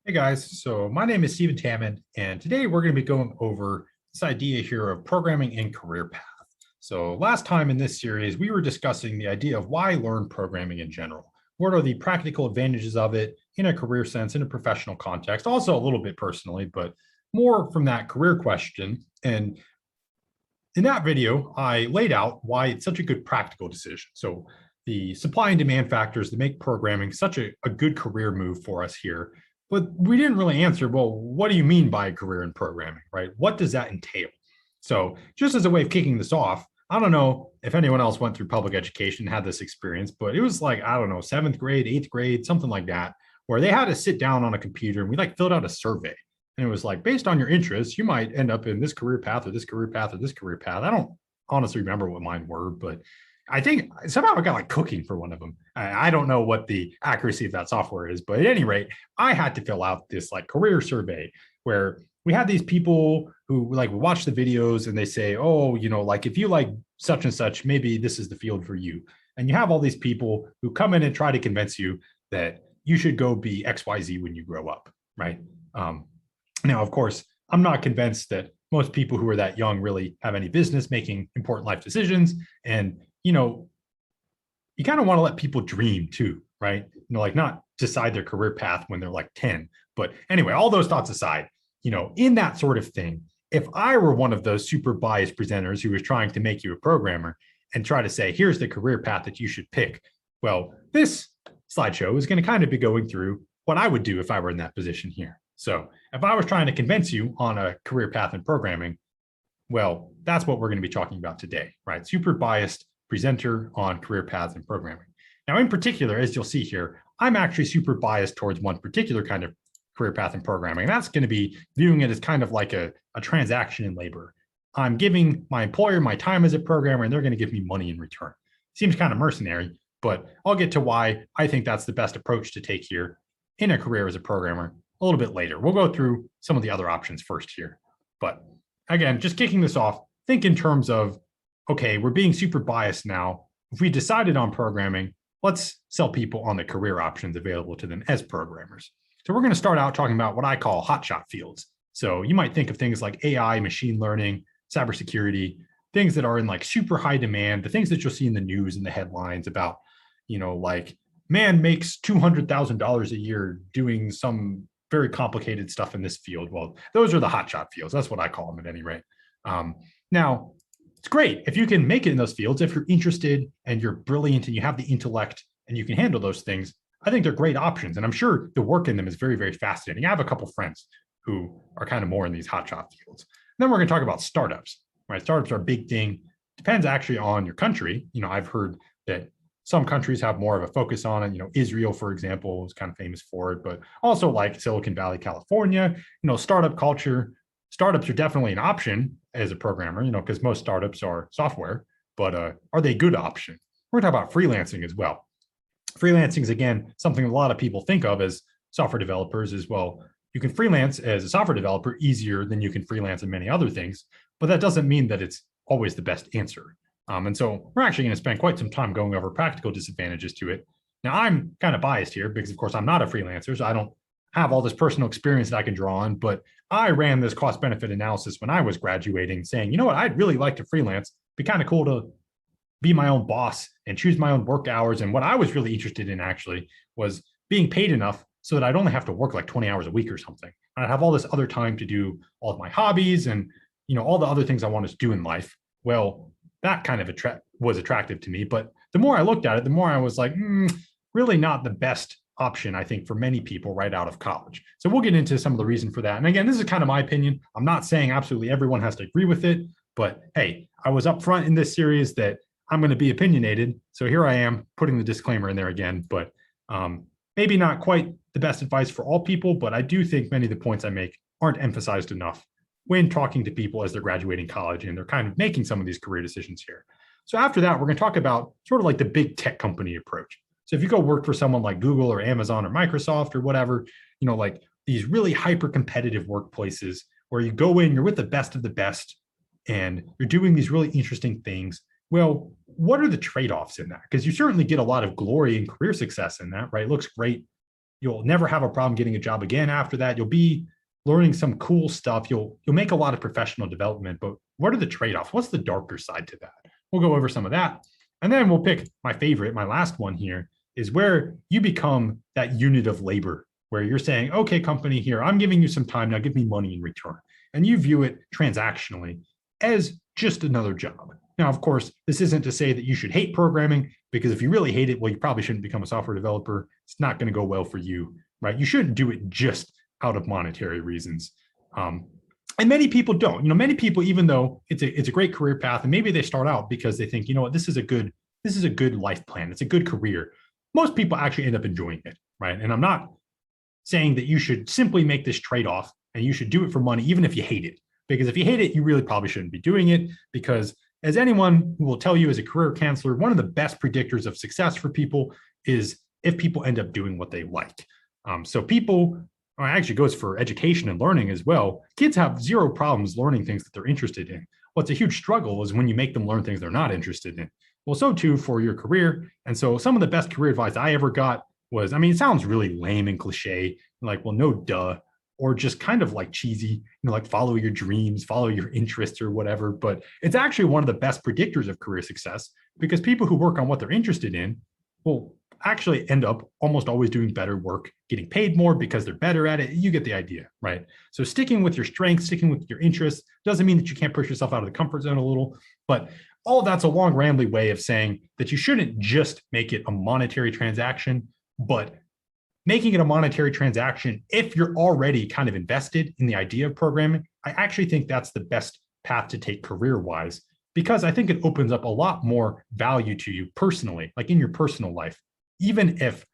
Hey guys, so my name is Stephen Tamman, and today we're going to be going over this idea here of programming and career path. So last time in this series, we were discussing the idea of why learn programming in general. What are the practical advantages of it in a career sense, in a professional context, also a little bit personally, but more from that career question. And in that video, I laid out why it's such a good practical decision. So the supply and demand factors that make programming such a good career move for us here. But we didn't really answer, well, what do you mean by a career in programming, right? What does that entail? So just as a way of kicking this off, I don't know if anyone else went through public education and had this experience, but it was like, I don't know, seventh grade, eighth grade, something like that, where they had to sit down on a computer and we like filled out a survey. And it was like, based on your interests, you might end up in this career path or this career path or this career path. I don't honestly remember what mine were, but I think somehow I got like cooking for one of them. I don't know what the accuracy of that software is, but at any rate, I had to fill out this like career survey where we had these people who like watch the videos and they say, oh, like if you like such and such, maybe this is the field for you. And you have all these people who come in and try to convince you that you should go be XYZ when you grow up, right? Now, of course, I'm not convinced that most people who are that young really have any business making important life decisions. And, you kind of want to let people dream too, right? Like not decide their career path when they're like 10. But anyway, all those thoughts aside, in that sort of thing, if I were one of those super biased presenters who was trying to make you a programmer and try to say, here's the career path that you should pick, well, this slideshow is going to kind of be going through what I would do if I were in that position here. So if I was trying to convince you on a career path in programming, well, that's what we're going to be talking about today, right? Super biased presenter on career paths in programming. Now, in particular, as you'll see here, I'm actually super biased towards one particular kind of career path in programming. And that's going to be viewing it as kind of like a transaction in labor. I'm giving my employer my time as a programmer, and they're going to give me money in return. Seems kind of mercenary, but I'll get to why I think that's the best approach to take here in a career as a programmer a little bit later. We'll go through some of the other options first here. But again, just kicking this off, think in terms of, okay, we're being super biased now. If we decided on programming, let's sell people on the career options available to them as programmers. So we're going to start out talking about what I call hotshot fields. So you might think of things like AI, machine learning, cybersecurity, things that are in like super high demand, the things that you'll see in the news and the headlines about, like man makes $200,000 a year doing some very complicated stuff in this field. Well, those are the hotshot fields. That's what I call them at any rate. Now, it's great if you can make it in those fields. If you're interested and you're brilliant and you have the intellect and you can handle those things, I think they're great options. And I'm sure the work in them is very, very fascinating. I have a couple of friends who are kind of more in these hotshot fields. And then we're going to talk about startups, right? Startups are a big thing. Depends actually on your country. I've heard that some countries have more of a focus on it. Israel, for example, is kind of famous for it, but also like Silicon Valley, California, startup culture. Startups are definitely an option as a programmer, because most startups are software, but are they a good option? We're going to talk about freelancing as well. Freelancing is, again, something a lot of people think of as software developers as well. You can freelance as a software developer easier than you can freelance in many other things, but that doesn't mean that it's always the best answer. And so we're actually going to spend quite some time going over practical disadvantages to it. Now, I'm kind of biased here because, of course, I'm not a freelancer, so I don't have all this personal experience that I can draw on, but I ran this cost benefit analysis when I was graduating saying, you know what, I'd really like to freelance. It'd be kind of cool to be my own boss and choose my own work hours. And what I was really interested in actually was being paid enough so that I'd only have to work like 20 hours a week or something. And I'd have all this other time to do all of my hobbies and, all the other things I wanted to do in life. Well, that kind of was attractive to me. But the more I looked at it, the more I was like, really not the best option, I think, for many people right out of college. So we'll get into some of the reason for that. And again, this is kind of my opinion. I'm not saying absolutely everyone has to agree with it, but hey, I was upfront in this series that I'm going to be opinionated. So here I am putting the disclaimer in there again, but maybe not quite the best advice for all people, but I do think many of the points I make aren't emphasized enough when talking to people as they're graduating college and they're kind of making some of these career decisions here. So after that, we're going to talk about sort of like the big tech company approach. So if you go work for someone like Google or Amazon or Microsoft or whatever, like these really hyper competitive workplaces where you go in, you're with the best of the best, and you're doing these really interesting things. Well, what are the trade-offs in that? Because you certainly get a lot of glory and career success in that, right? It looks great You'll never have a problem getting a job again after that. You'll be learning some cool stuff. You'll make a lot of professional development, but what are the trade-offs? What's the darker side to that? We'll go over some of that. And then we'll pick my favorite, my last one here, is where you become that unit of labor, where you're saying, okay, company, here, I'm giving you some time, now give me money in return. And you view it transactionally as just another job. Now, of course, this isn't to say that you should hate programming, because if you really hate it, well, you probably shouldn't become a software developer. It's not going to go well for you, right? You shouldn't do it just out of monetary reasons. And many people don't. Many people, even though it's a great career path, and maybe they start out because they think, what, this is a good life plan. It's a good career. Most people actually end up enjoying it, right? And I'm not saying that you should simply make this trade-off and you should do it for money, even if you hate it. Because if you hate it, you really probably shouldn't be doing it, because as anyone who will tell you as a career counselor, one of the best predictors of success for people is if people end up doing what they like. So people, actually goes for education and learning as well. Kids have zero problems learning things that they're interested in. What's a huge struggle is when you make them learn things they're not interested in. Well, so too for your career. And so some of the best career advice I ever got was, it sounds really lame and cliche, like, well, no duh, or just kind of like cheesy, like follow your dreams, follow your interests or whatever. But it's actually one of the best predictors of career success, because people who work on what they're interested in will actually end up almost always doing better work, getting paid more because they're better at it. You get the idea, right? So sticking with your strengths, sticking with your interests doesn't mean that you can't push yourself out of the comfort zone a little, but all of that's a long, rambly way of saying that you shouldn't just make it a monetary transaction, but making it a monetary transaction, if you're already kind of invested in the idea of programming, I actually think that's the best path to take career-wise, because I think it opens up a lot more value to you personally, like in your personal life, even if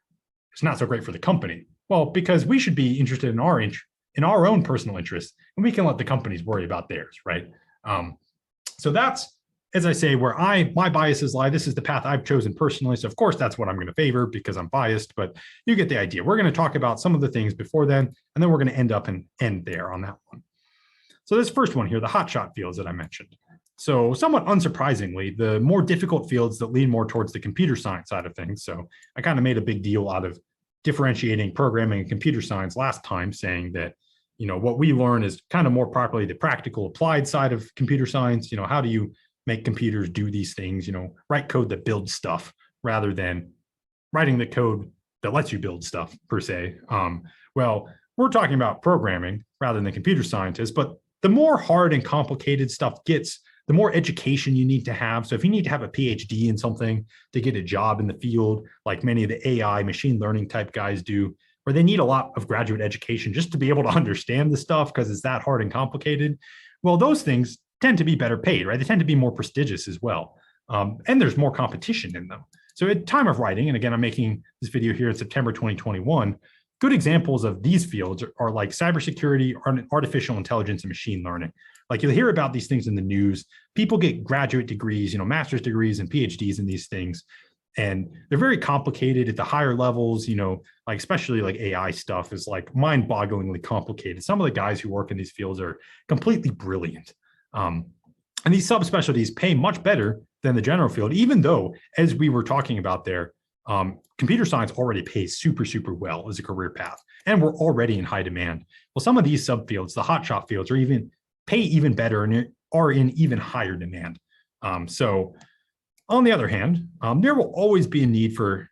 it's not so great for the company. Well, because we should be interested in our own personal interests, and we can let the companies worry about theirs, right? So that's, as I say, where my biases lie. This is the path I've chosen personally. So of course, that's what I'm going to favor because I'm biased, but you get the idea. We're going to talk about some of the things before then, and then we're going to end there on that one. So this first one here, the hotshot fields that I mentioned. So somewhat unsurprisingly, the more difficult fields that lean more towards the computer science side of things. So I kind of made a big deal out of differentiating programming and computer science last time, saying that, what we learn is kind of more properly the practical applied side of computer science. How do you make computers do these things, write code that builds stuff rather than writing the code that lets you build stuff per se. Well, we're talking about programming rather than computer scientists, but the more hard and complicated stuff gets, the more education you need to have. So if you need to have a PhD in something to get a job in the field, like many of the AI machine learning type guys do, where they need a lot of graduate education just to be able to understand the stuff because it's that hard and complicated. Well, those things tend to be better paid, right? They tend to be more prestigious as well. And there's more competition in them. So at time of writing, and again, I'm making this video here in September 2021, good examples of these fields are like cybersecurity, artificial intelligence, and machine learning. Like you'll hear about these things in the news. People get graduate degrees, master's degrees and PhDs in these things. And they're very complicated at the higher levels, like especially like AI stuff is like mind-bogglingly complicated. Some of the guys who work in these fields are completely brilliant. And these subspecialties pay much better than the general field, even though, as we were talking about there, computer science already pays super, super well as a career path, and we're already in high demand. Well, some of these subfields, the hotshot fields, pay even better and are in even higher demand. So on the other hand, there will always be a need for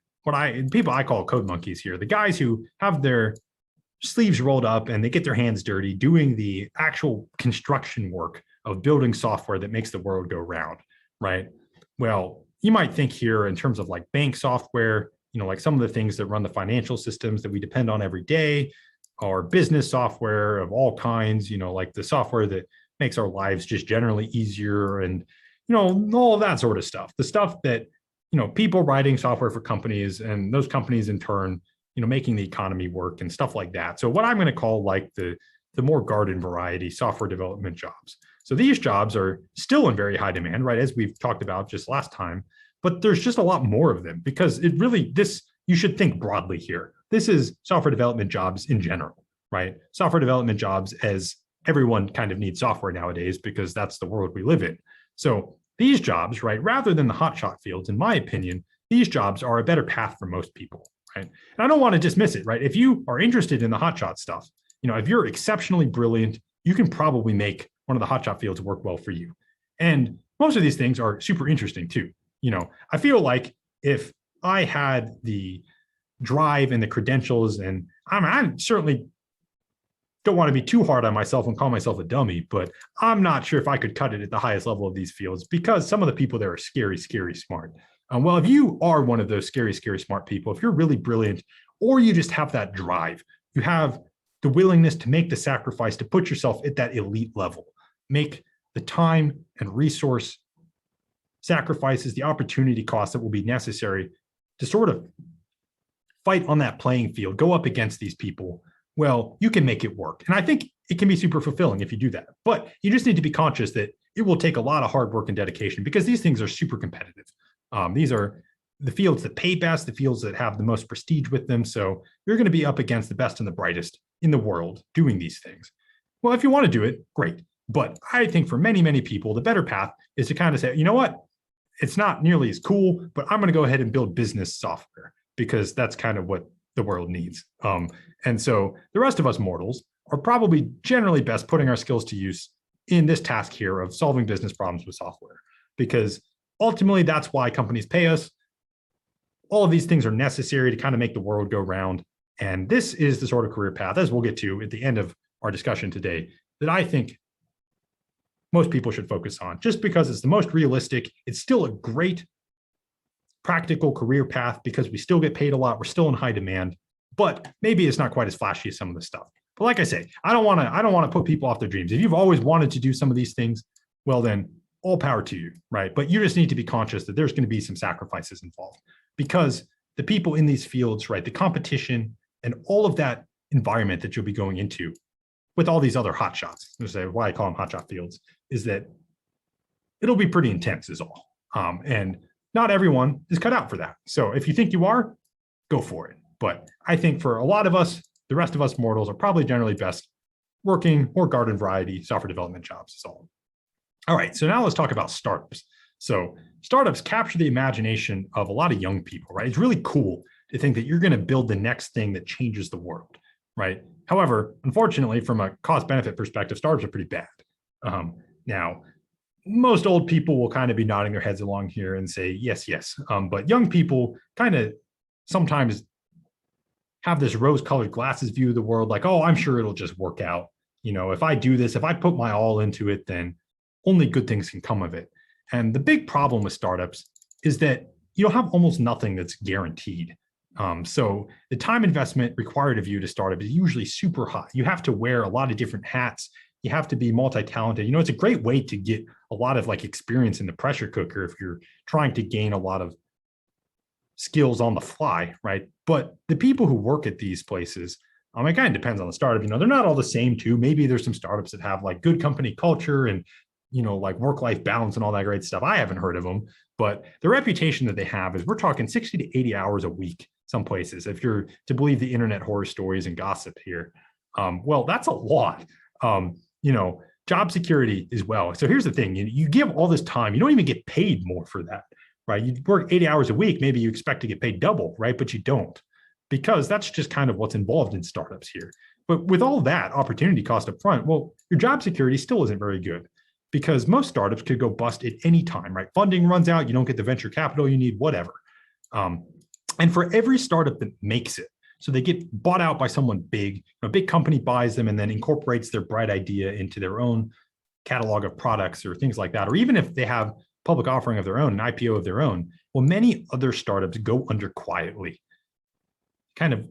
people I call code monkeys here, the guys who have their sleeves rolled up and they get their hands dirty doing the actual construction work of building software that makes the world go round, right? Well, you might think here in terms of like bank software, like some of the things that run the financial systems that we depend on every day, or business software of all kinds, like the software that makes our lives just generally easier and, all of that sort of stuff. The stuff that, people writing software for companies and those companies in turn, making the economy work and stuff like that. So what I'm going to call like the more garden variety software development jobs. So these jobs are still in very high demand, right? As we've talked about just last time, but there's just a lot more of them because you should think broadly here. This is software development jobs in general, right? Software development jobs, as everyone kind of needs software nowadays because that's the world we live in. So these jobs, right, rather than the hotshot fields, in my opinion, these jobs are a better path for most people, right? And I don't want to dismiss it, right? If you are interested in the hotshot stuff, if you're exceptionally brilliant, you can probably make one of the hotshot fields work well for you. And most of these things are super interesting too. I feel like if I had the drive and the credentials, and I certainly don't want to be too hard on myself and call myself a dummy, but I'm not sure if I could cut it at the highest level of these fields because some of the people there are scary, scary smart. Well, if you are one of those scary, scary smart people, if you're really brilliant, or you just have that drive, you have the willingness to make the sacrifice to put yourself at that elite level, make the time and resource sacrifices, the opportunity costs that will be necessary to sort of fight on that playing field, go up against these people, well, you can make it work. And I think it can be super fulfilling if you do that. But you just need to be conscious that it will take a lot of hard work and dedication because these things are super competitive. These are the fields that pay best, the fields that have the most prestige with them. So you're going to be up against the best and the brightest in the world doing these things. Well, if you want to do it, great. But I think for many, many people, the better path is to kind of say, you know what? It's not nearly as cool, but I'm going to go ahead and build business software because that's kind of what the world needs. And so the rest of us mortals are probably generally best putting our skills to use in this task here of solving business problems with software, because ultimately that's why companies pay us. All of these things are necessary to kind of make the world go round. And this is the sort of career path, as we'll get to at the end of our discussion today, that I think most people should focus on just because it's the most realistic. It's still a great practical career path because we still get paid a lot. We're still in high demand, but maybe it's not quite as flashy as some of the stuff. But like I say, I don't want to put people off their dreams. If you've always wanted to do some of these things, well, then all power to you, right? But you just need to be conscious that there's going to be some sacrifices involved because the people in these fields, right, the competition and all of that environment that you'll be going into with all these other hot shots, why I call them hotshot fields, is that it'll be pretty intense is all. And not everyone is cut out for that. So if you think you are, go for it. But I think for a lot of us, the rest of us mortals are probably generally best working more garden variety software development jobs. So, all right, so now let's talk about startups. So startups capture the imagination of a lot of young people, right? It's really cool to think that you're going to build the next thing that changes the world, right? However, unfortunately, from a cost benefit perspective, startups are pretty bad. Now, most old people will kind of be nodding their heads along here and say, yes, yes. But young people kind of sometimes have this rose-colored glasses view of the world, like, oh, I'm sure it'll just work out. If I do this, if I put my all into it, then only good things can come of it. And the big problem with startups is that you'll have almost nothing that's guaranteed. So the time investment required of you to start up is usually super high. You have to wear a lot of different hats. You have to be multi-talented. It's a great way to get a lot of experience in the pressure cooker if you're trying to gain a lot of skills on the fly, right? But the people who work at these places, it kind of depends on the startup. They're not all the same too. Maybe there's some startups that have good company culture and work-life balance and all that great stuff. I haven't heard of them, but the reputation that they have is we're talking 60 to 80 hours a week, some places, if you're to believe the internet horror stories and gossip here. Well, that's a lot. Job security as well. So here's the thing, you give all this time, you don't even get paid more for that, right? You work 80 hours a week, maybe you expect to get paid double, right? But you don't, because that's just kind of what's involved in startups here. But with all that opportunity cost up front, well, your job security still isn't very good because most startups could go bust at any time, right? Funding runs out, you don't get the venture capital you need, whatever. And for every startup that makes it, so they get bought out by someone big, a big company buys them and then incorporates their bright idea into their own catalog of products or things like that. Or even if they have public offering of their own, an IPO of their own, well, many other startups go under quietly, kind of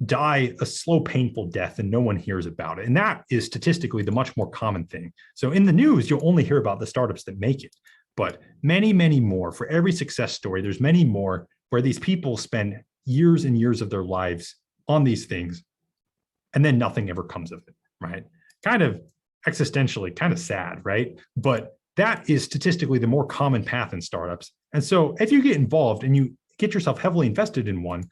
die a slow, painful death and no one hears about it. And that is statistically the much more common thing. So in the news, you'll only hear about the startups that make it, but many, many more. For every success story, there's many more where these people spend years and years of their lives on these things, and then nothing ever comes of it, right? Kind of existentially, kind of sad, right? But that is statistically the more common path in startups. And so if you get involved and you get yourself heavily invested in one,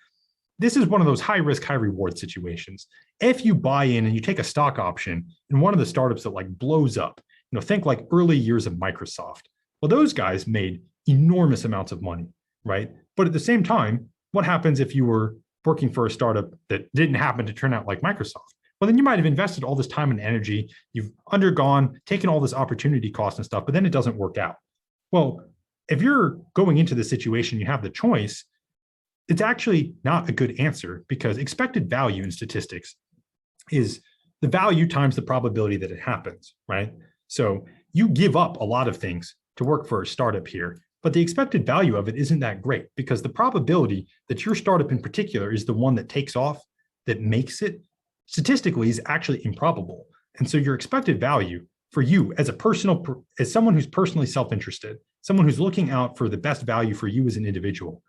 this is one of those high risk, high reward situations. If you buy in and you take a stock option in one of the startups that blows up, think early years of Microsoft. Well, those guys made enormous amounts of money, right? But at the same time, what happens if you were working for a startup that didn't happen to turn out like Microsoft? Well, then you might have invested all this time and energy. You've undergone, taken all this opportunity cost and stuff, but then it doesn't work out. Well, if you're going into the situation, you have the choice, it's actually not a good answer, because expected value in statistics is the value times the probability that it happens, right? So you give up a lot of things to work for a startup here, but the expected value of it isn't that great, because the probability that your startup in particular is the one that takes off, that makes it, statistically is actually improbable. And so your expected value for you as as someone who's personally self-interested, someone who's looking out for the best value for you as an individual,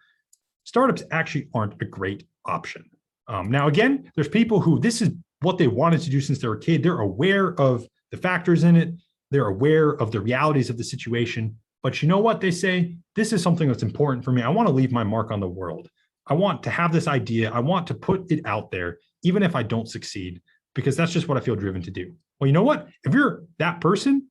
startups actually aren't a great option. Now, again, there's people who this is what they wanted to do since they were a kid. They're aware of the factors in it. They're aware of the realities of the situation. But you know what they say? This is something that's important for me. I want to leave my mark on the world. I want to have this idea. I want to put it out there, even if I don't succeed, because that's just what I feel driven to do. Well, you know what? If you're that person,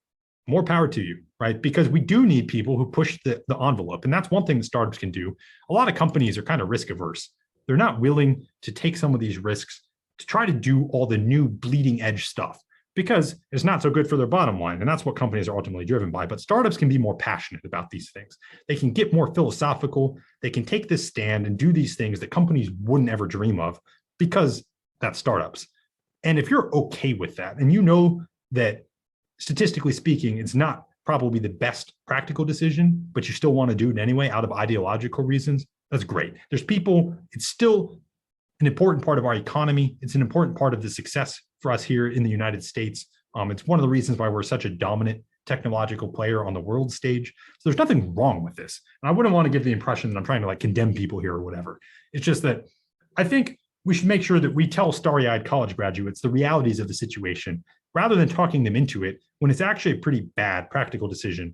more power to you, right? Because we do need people who push the envelope. And that's one thing that startups can do. A lot of companies are kind of risk averse. They're not willing to take some of these risks to try to do all the new bleeding edge stuff, because it's not so good for their bottom line. And that's what companies are ultimately driven by. But startups can be more passionate about these things. They can get more philosophical. They can take this stand and do these things that companies wouldn't ever dream of, because that's startups. And if you're okay with that, and you know that statistically speaking, it's not probably the best practical decision, but you still want to do it anyway out of ideological reasons, that's great. There's people, it's still an important part of our economy. It's an important part of the success for us here in the United States. It's one of the reasons why we're such a dominant technological player on the world stage. So there's nothing wrong with this. And I wouldn't want to give the impression that I'm trying to like condemn people here or whatever. It's just that I think we should make sure that we tell starry-eyed college graduates the realities of the situation, rather than talking them into it when it's actually a pretty bad practical decision.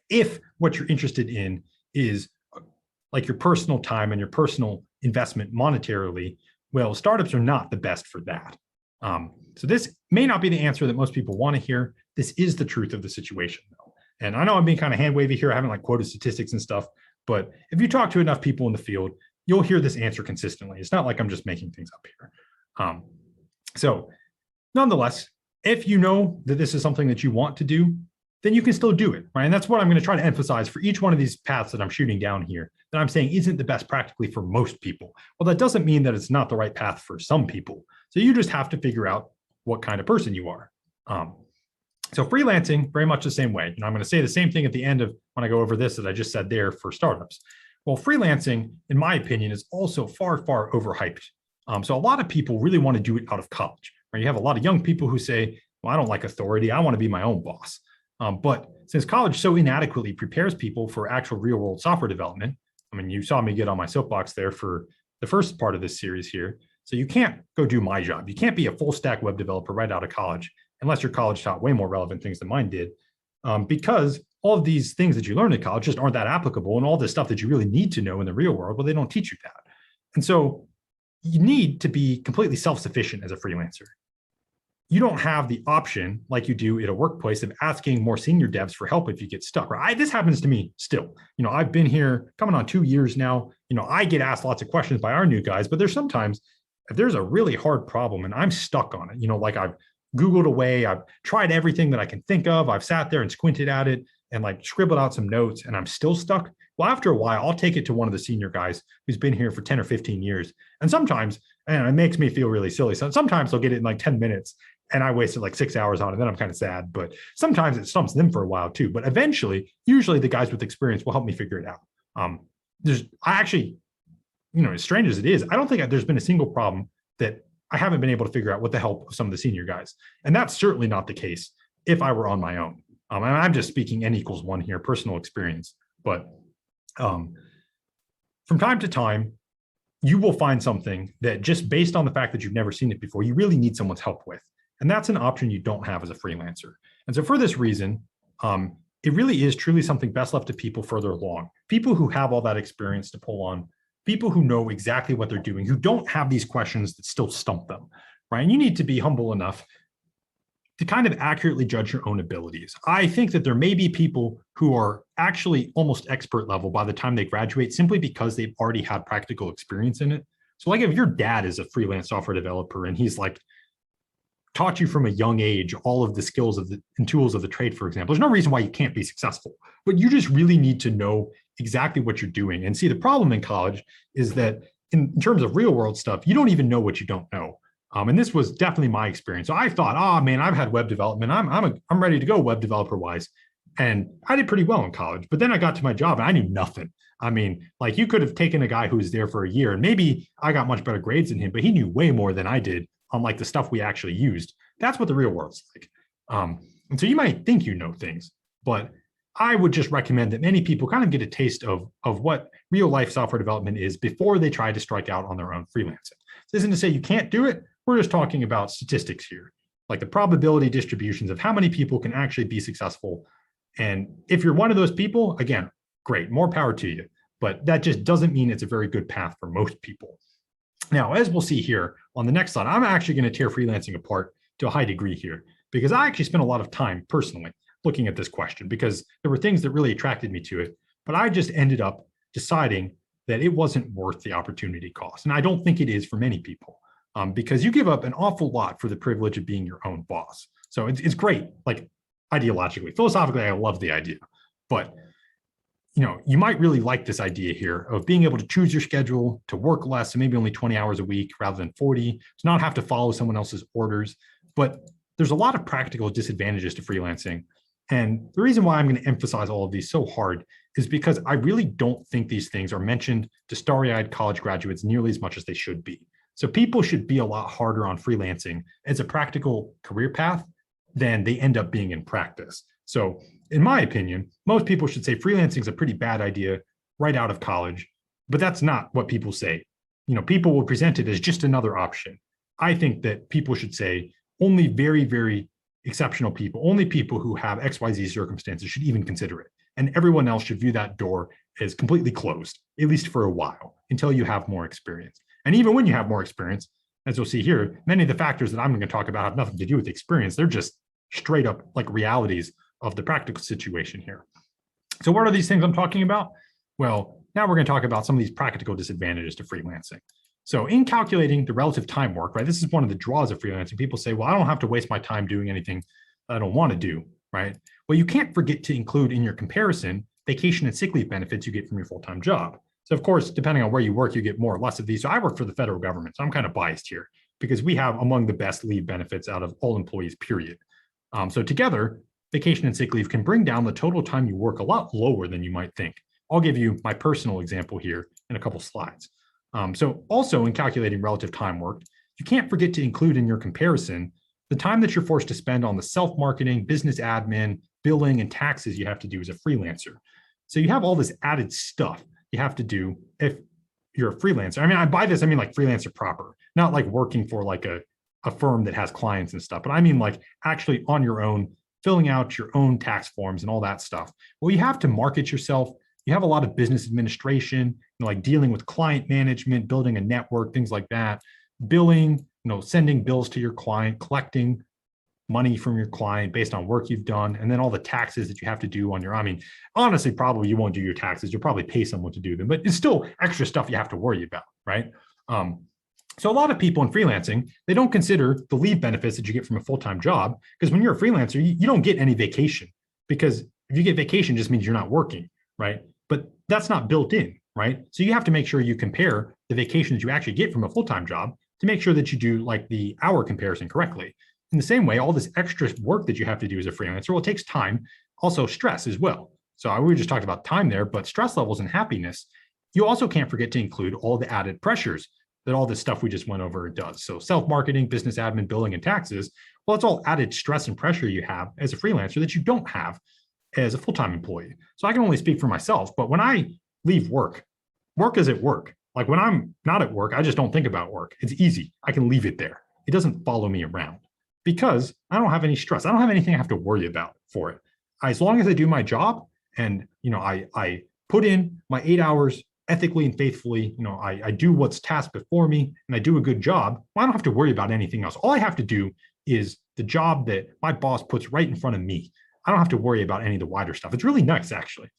If what you're interested in is like your personal time and your personal investment monetarily, well, startups are not the best for that. So this may not be the answer that most people want to hear. This is the truth of the situation, though. And I know I'm being kind of hand wavy here. I haven't like quoted statistics and stuff, but if you talk to enough people in the field, you'll hear this answer consistently. It's not like I'm just making things up here. So nonetheless, if you know that this is something that you want to do, then you can still do it, right? And that's what I'm going to try to emphasize for each one of these paths that I'm shooting down here, that I'm saying isn't the best practically for most people. Well, that doesn't mean that it's not the right path for some people. So you just have to figure out what kind of person you are. So freelancing, very much the same way. I'm going to say the same thing at the end of when I go over this that I just said there for startups. Well, freelancing, in my opinion, is also far, far overhyped. So a lot of people really want to do it out of college. Right? You have a lot of young people who say, well, I don't like authority. I want to be my own boss. But since college so inadequately prepares people for actual real world software development, I mean, you saw me get on my soapbox there for the first part of this series here. So you can't go do my job. You can't be a full stack web developer right out of college, unless your college taught way more relevant things than mine did, because all of these things that you learn at college just aren't that applicable, and all this stuff that you really need to know in the real world, well, they don't teach you that. And so you need to be completely self-sufficient as a freelancer. You don't have the option like you do at a workplace of asking more senior devs for help if you get stuck. Right? This happens to me still. I've been here coming on 2 years now. I get asked lots of questions by our new guys, but there's sometimes if there's a really hard problem and I'm stuck on it, like I've Googled away, I've tried everything that I can think of. I've sat there and squinted at it and like scribbled out some notes, and I'm still stuck. Well, after a while, I'll take it to one of the senior guys who's been here for 10 or 15 years. And sometimes, and it makes me feel really silly. So sometimes they'll get it in like 10 minutes and I wasted like 6 hours on it. Then I'm kind of sad, but sometimes it stumps them for a while too. But eventually, usually the guys with experience will help me figure it out. As strange as it is, I don't think there's been a single problem that I haven't been able to figure out with the help of some of the senior guys. And that's certainly not the case if I were on my own. And I'm just speaking N equals 1 here, personal experience. But from time to time, you will find something that just based on the fact that you've never seen it before, you really need someone's help with. And that's an option you don't have as a freelancer. And so for this reason, it really is truly something best left to people further along, people who have all that experience to pull on, people who know exactly what they're doing, who don't have these questions that still stump them, right? And you need to be humble enough to kind of accurately judge your own abilities. I think that there may be people who are actually almost expert level by the time they graduate simply because they've already had practical experience in it. So like if your dad is a freelance software developer and he's like taught you from a young age all of the skills and tools of the trade, for example, there's no reason why you can't be successful, but you just really need to know exactly what you're doing. And see, the problem in college is that in terms of real world stuff, you don't even know what you don't know. And this was definitely my experience. So I thought, oh man, I've had web development. I'm ready to go web developer wise. And I did pretty well in college, but then I got to my job and I knew nothing. I mean, like you could have taken a guy who was there for a year and maybe I got much better grades than him, but he knew way more than I did on like the stuff we actually used. That's what the real world's like. And so you might think you know things, but I would just recommend that many people kind of get a taste of what real life software development is before they try to strike out on their own freelancing. This isn't to say you can't do it. We're just talking about statistics here, like the probability distributions of how many people can actually be successful. And if you're one of those people, again, great, more power to you. But that just doesn't mean it's a very good path for most people. Now, as we'll see here on the next slide, I'm actually going to tear freelancing apart to a high degree here, because I actually spent a lot of time personally looking at this question because there were things that really attracted me to it, but I just ended up deciding that it wasn't worth the opportunity cost. And I don't think it is for many people because you give up an awful lot for the privilege of being your own boss. So it's great, like ideologically, philosophically, I love the idea, but you might really like this idea here of being able to choose your schedule, to work less, so maybe only 20 hours a week rather than 40, to not have to follow someone else's orders. But there's a lot of practical disadvantages to freelancing. And the reason why I'm going to emphasize all of these so hard is because I really don't think these things are mentioned to starry-eyed college graduates nearly as much as they should be. So people should be a lot harder on freelancing as a practical career path than they end up being in practice. So in my opinion, most people should say freelancing is a pretty bad idea right out of college, but that's not what people say. People will present it as just another option. I think that people should say only very, very exceptional people, only people who have XYZ circumstances should even consider it. And everyone else should view that door as completely closed, at least for a while, until you have more experience. And even when you have more experience, as you'll see here, many of the factors that I'm going to talk about have nothing to do with experience. They're just straight up like realities of the practical situation here. So what are these things I'm talking about? Well, now we're going to talk about some of these practical disadvantages to freelancing. So in calculating the relative time work, right, this is one of the draws of freelancing. People say, well, I don't have to waste my time doing anything I don't want to do, right? Well, you can't forget to include in your comparison vacation and sick leave benefits you get from your full-time job. So of course, depending on where you work, you get more or less of these. So I work for the federal government, so I'm kind of biased here because we have among the best leave benefits out of all employees, period. So together, vacation and sick leave can bring down the total time you work a lot lower than you might think. I'll give you my personal example here in a couple slides. So also in calculating relative time worked, you can't forget to include in your comparison the time that you're forced to spend on the self-marketing, business admin, billing, and taxes you have to do as a freelancer. So you have all this added stuff you have to do if you're a freelancer. I mean, by this, I mean like freelancer proper, not like working for like a firm that has clients and stuff, but I mean like actually on your own, filling out your own tax forms and all that stuff. Well, you have to market yourself. You have a lot of business administration, like dealing with client management, building a network, things like that, billing, sending bills to your client, collecting money from your client based on work you've done, and then all the taxes that you have to do on your, I mean, honestly, probably you won't do your taxes. You'll probably pay someone to do them, but it's still extra stuff you have to worry about, right? So a lot of people in freelancing, they don't consider the leave benefits that you get from a full-time job, because when you're a freelancer, you don't get any vacation, because if you get vacation, it just means you're not working, right? But that's not built in, right? So you have to make sure you compare the vacation that you actually get from a full-time job to make sure that you do like the hour comparison correctly. In the same way, all this extra work that you have to do as a freelancer, well, it takes time, also stress as well. So we just talked about time there, but stress levels and happiness, you also can't forget to include all the added pressures that all this stuff we just went over does. So self-marketing, business admin, billing, and taxes, well, it's all added stress and pressure you have as a freelancer that you don't have as a full-time employee. So I can only speak for myself, but when I leave work, work is at work. Like when I'm not at work, I just don't think about work. It's easy. I can leave it there. It doesn't follow me around because I don't have any stress. I don't have anything I have to worry about for it. As long as I do my job and, I put in my 8 hours ethically and faithfully, I do what's tasked before me and I do a good job, well, I don't have to worry about anything else. All I have to do is the job that my boss puts right in front of me. I don't have to worry about any of the wider stuff. It's really nice, actually.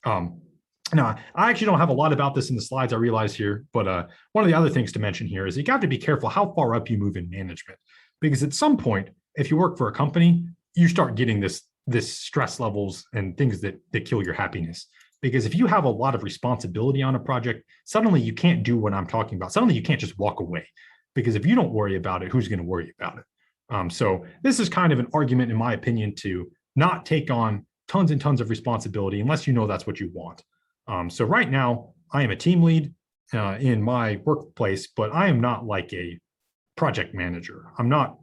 Now, I actually don't have a lot about this in the slides, I realize here, but one of the other things to mention here is you got to be careful how far up you move in management, because at some point, if you work for a company, you start getting this stress levels and things that kill your happiness. Because if you have a lot of responsibility on a project, suddenly you can't do what I'm talking about. Suddenly you can't just walk away, because if you don't worry about it, who's going to worry about it? So this is kind of an argument, in my opinion, to not take on tons and tons of responsibility unless you know that's what you want. So right now, I am a team lead in my workplace, but I am not like a project manager. I'm not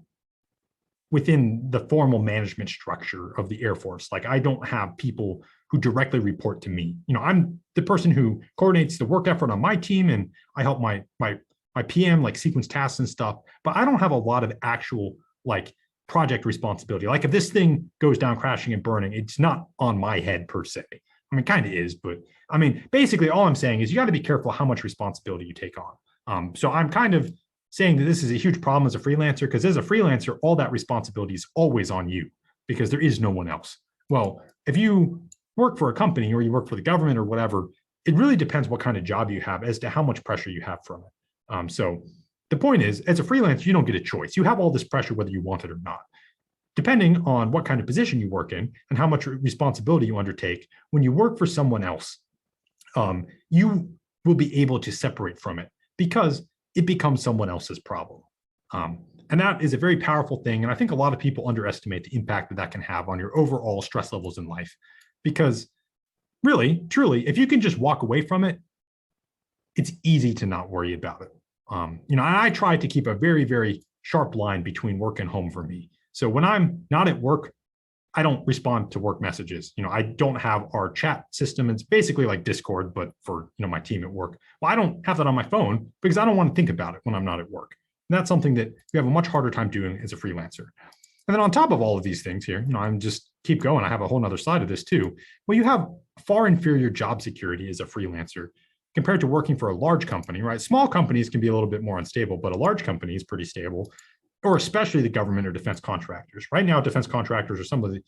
within the formal management structure of the Air Force. Like, I don't have people who directly report to me. I'm the person who coordinates the work effort on my team, and I help my PM like sequence tasks and stuff, but I don't have a lot of actual like project responsibility. Like, if this thing goes down crashing and burning, it's not on my head per se. I mean, kind of is, but I mean, basically all I'm saying is you got to be careful how much responsibility you take on. So I'm kind of saying that this is a huge problem as a freelancer, because as a freelancer, all that responsibility is always on you because there is no one else. Well, if you work for a company or you work for the government or whatever, it really depends what kind of job you have as to how much pressure you have from it. So the point is, as a freelancer, you don't get a choice. You have all this pressure whether you want it or not. Depending on what kind of position you work in and how much responsibility you undertake, when you work for someone else, you will be able to separate from it because it becomes someone else's problem. And that is a very powerful thing. And I think a lot of people underestimate the impact that that can have on your overall stress levels in life. Because really, truly, if you can just walk away from it, it's easy to not worry about it. I try to keep a very, very sharp line between work and home for me. So when I'm not at work, I don't respond to work messages. I don't have our chat system. It's basically like Discord, but for my team at work. Well, I don't have that on my phone because I don't want to think about it when I'm not at work. And that's something that you have a much harder time doing as a freelancer. And then on top of all of these things here, I'm just keep going. I have a whole nother side of this too. Well, you have far inferior job security as a freelancer compared to working for a large company, right? Small companies can be a little bit more unstable, but a large company is pretty stable, or especially the government or defense contractors. Right now, defense contractors are some of the,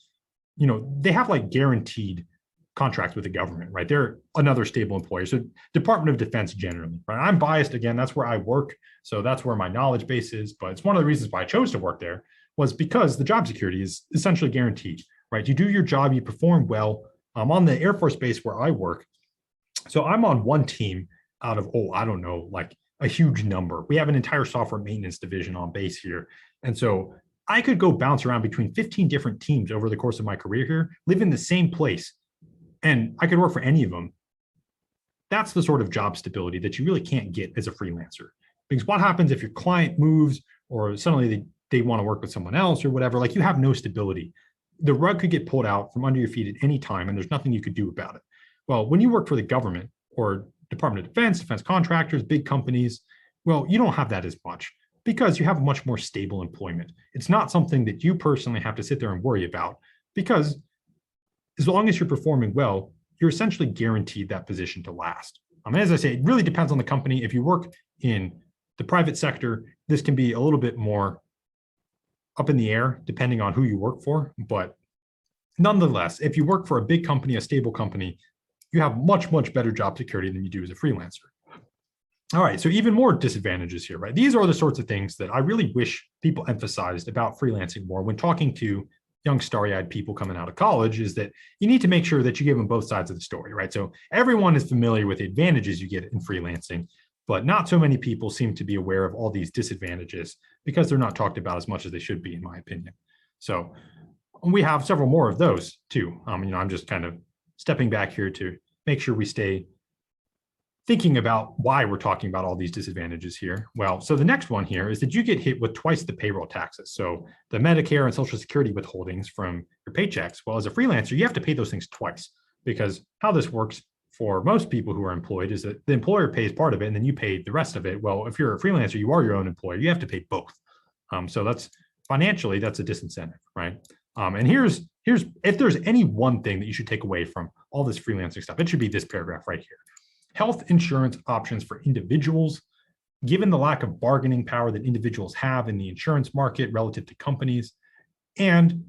they have like guaranteed contracts with the government, right? They're another stable employer. So Department of Defense generally, right? I'm biased again, that's where I work. So that's where my knowledge base is, but it's one of the reasons why I chose to work there was because the job security is essentially guaranteed, right? You do your job, you perform well. I'm on the Air Force Base where I work. So I'm on one team out of, I don't know, like a huge number. We have an entire software maintenance division on base here. And so I could go bounce around between 15 different teams over the course of my career here, live in the same place, and I could work for any of them. That's the sort of job stability that you really can't get as a freelancer. Because what happens if your client moves or suddenly they want to work with someone else or whatever, like you have no stability. The rug could get pulled out from under your feet at any time, and there's nothing you could do about it. Well, when you work for the government or Department of Defense, defense contractors, big companies, well, you don't have that as much because you have much more stable employment. It's not something that you personally have to sit there and worry about because as long as you're performing well, you're essentially guaranteed that position to last. As I say, it really depends on the company. If you work in the private sector, this can be a little bit more up in the air depending on who you work for. But nonetheless, if you work for a big company, a stable company, you have much, much better job security than you do as a freelancer. All right, so even more disadvantages here, right? These are the sorts of things that I really wish people emphasized about freelancing more when talking to young starry-eyed people coming out of college, is that you need to make sure that you give them both sides of the story, right? So everyone is familiar with the advantages you get in freelancing, but not so many people seem to be aware of all these disadvantages because they're not talked about as much as they should be, in my opinion. So we have several more of those too. I'm just kind of stepping back here to make sure we stay thinking about why we're talking about all these disadvantages here. Well, so the next one here is that you get hit with twice the payroll taxes. So the Medicare and Social Security withholdings from your paychecks. Well, as a freelancer, you have to pay those things twice because how this works for most people who are employed is that the employer pays part of it and then you pay the rest of it. Well, if you're a freelancer, you are your own employer, you have to pay both. So that's financially, that's a disincentive, right? And here's if there's any one thing that you should take away from all this freelancing stuff, it should be this paragraph right here. Health insurance options for individuals, given the lack of bargaining power that individuals have in the insurance market relative to companies, And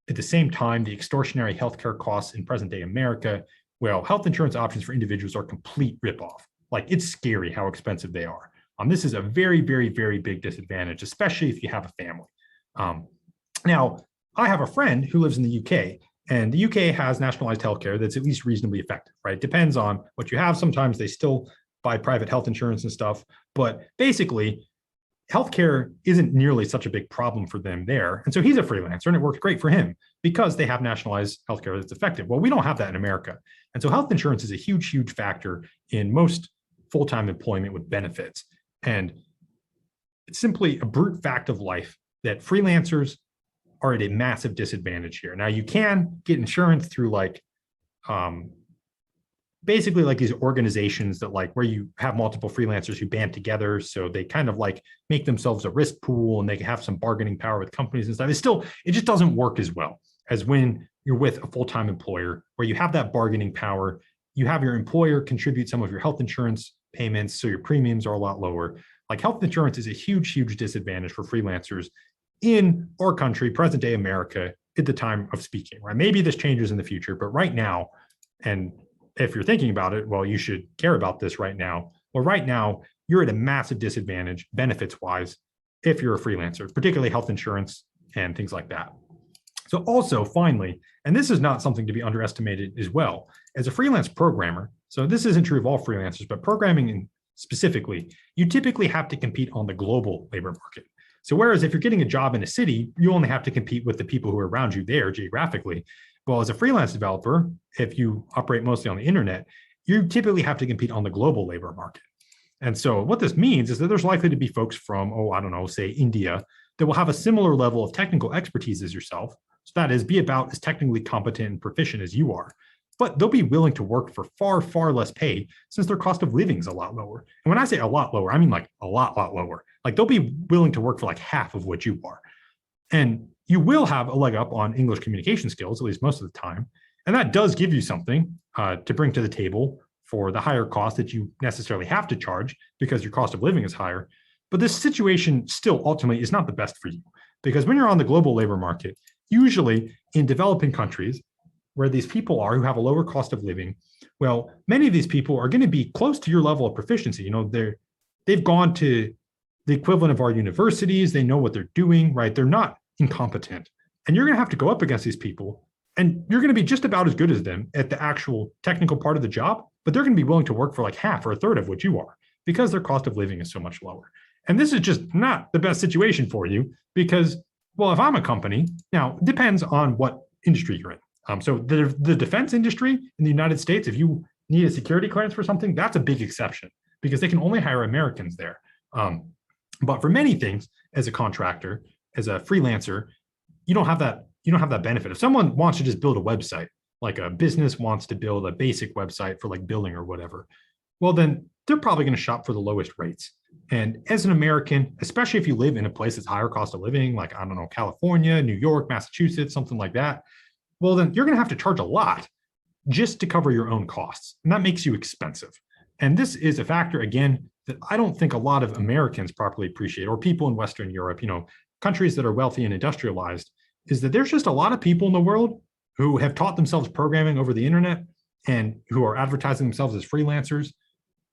at the same time, the extortionary healthcare costs in present day America, well, health insurance options for individuals are complete ripoff. Like, it's scary how expensive they are. This is a very, very, very big disadvantage, especially if you have a family. Now, I have a friend who lives in the UK, and the UK has nationalized healthcare that's at least reasonably effective, right? It depends on what you have. Sometimes they still buy private health insurance and stuff, but basically, healthcare isn't nearly such a big problem for them there. And so he's a freelancer, and it works great for him because they have nationalized healthcare that's effective. Well, we don't have that in America. And so health insurance is a huge, huge factor in most full-time employment with benefits. And it's simply a brute fact of life that freelancers are at a massive disadvantage here. Now, you can get insurance through basically like these organizations that like where you have multiple freelancers who band together. So they kind of like make themselves a risk pool, and they can have some bargaining power with companies and stuff. It just doesn't work as well as when you're with a full-time employer where you have that bargaining power. You have your employer contribute some of your health insurance payments, so your premiums are a lot lower. Like, health insurance is a huge, huge disadvantage for freelancers in our country, present day America, at the time of speaking, right? Maybe this changes in the future, but right now, and if you're thinking about it, well, you should care about this right now. Well, right now, you're at a massive disadvantage benefits-wise if you're a freelancer, particularly health insurance and things like that. So also, finally, and this is not something to be underestimated as well, as a freelance programmer, so this isn't true of all freelancers, but programming specifically, you typically have to compete on the global labor market. So whereas if you're getting a job in a city, you only have to compete with the people who are around you there geographically. Well, as a freelance developer, if you operate mostly on the internet, you typically have to compete on the global labor market. And so what this means is that there's likely to be folks from, I don't know, say India, that will have a similar level of technical expertise as yourself. So that is, be about as technically competent and proficient as you are. But they'll be willing to work for far, far less pay since their cost of living is a lot lower. And when I say a lot lower, I mean like a lot lower. Like, they'll be willing to work for like half of what you are. And you will have a leg up on English communication skills, at least most of the time. And that does give you something to bring to the table for the higher cost that you necessarily have to charge because your cost of living is higher. But this situation still ultimately is not the best for you, because when you're on the global labor market, usually in developing countries where these people are who have a lower cost of living, well, many of these people are going to be close to your level of proficiency. They've gone to the equivalent of our universities. They know what they're doing, right? They're not incompetent. And you're going to have to go up against these people, and you're going to be just about as good as them at the actual technical part of the job, but they're going to be willing to work for like half or a third of what you are because their cost of living is so much lower. And this is just not the best situation for you because, well, if I'm a company, now it depends on what industry you're in. So the defense industry in the United States, if you need a security clearance for something, that's a big exception because they can only hire Americans there. But for many things, as a contractor, as a freelancer, you don't have that benefit. If someone wants to just build a website, like a business wants to build a basic website for like billing or whatever, well, then they're probably going to shop for the lowest rates. And as an American, especially if you live in a place that's higher cost of living, like, I don't know, California, New York, Massachusetts, something like that, well, then you're going to have to charge a lot just to cover your own costs. And that makes you expensive. And this is a factor, again, that I don't think a lot of Americans properly appreciate, or people in Western Europe, countries that are wealthy and industrialized, is that there's just a lot of people in the world who have taught themselves programming over the internet and who are advertising themselves as freelancers,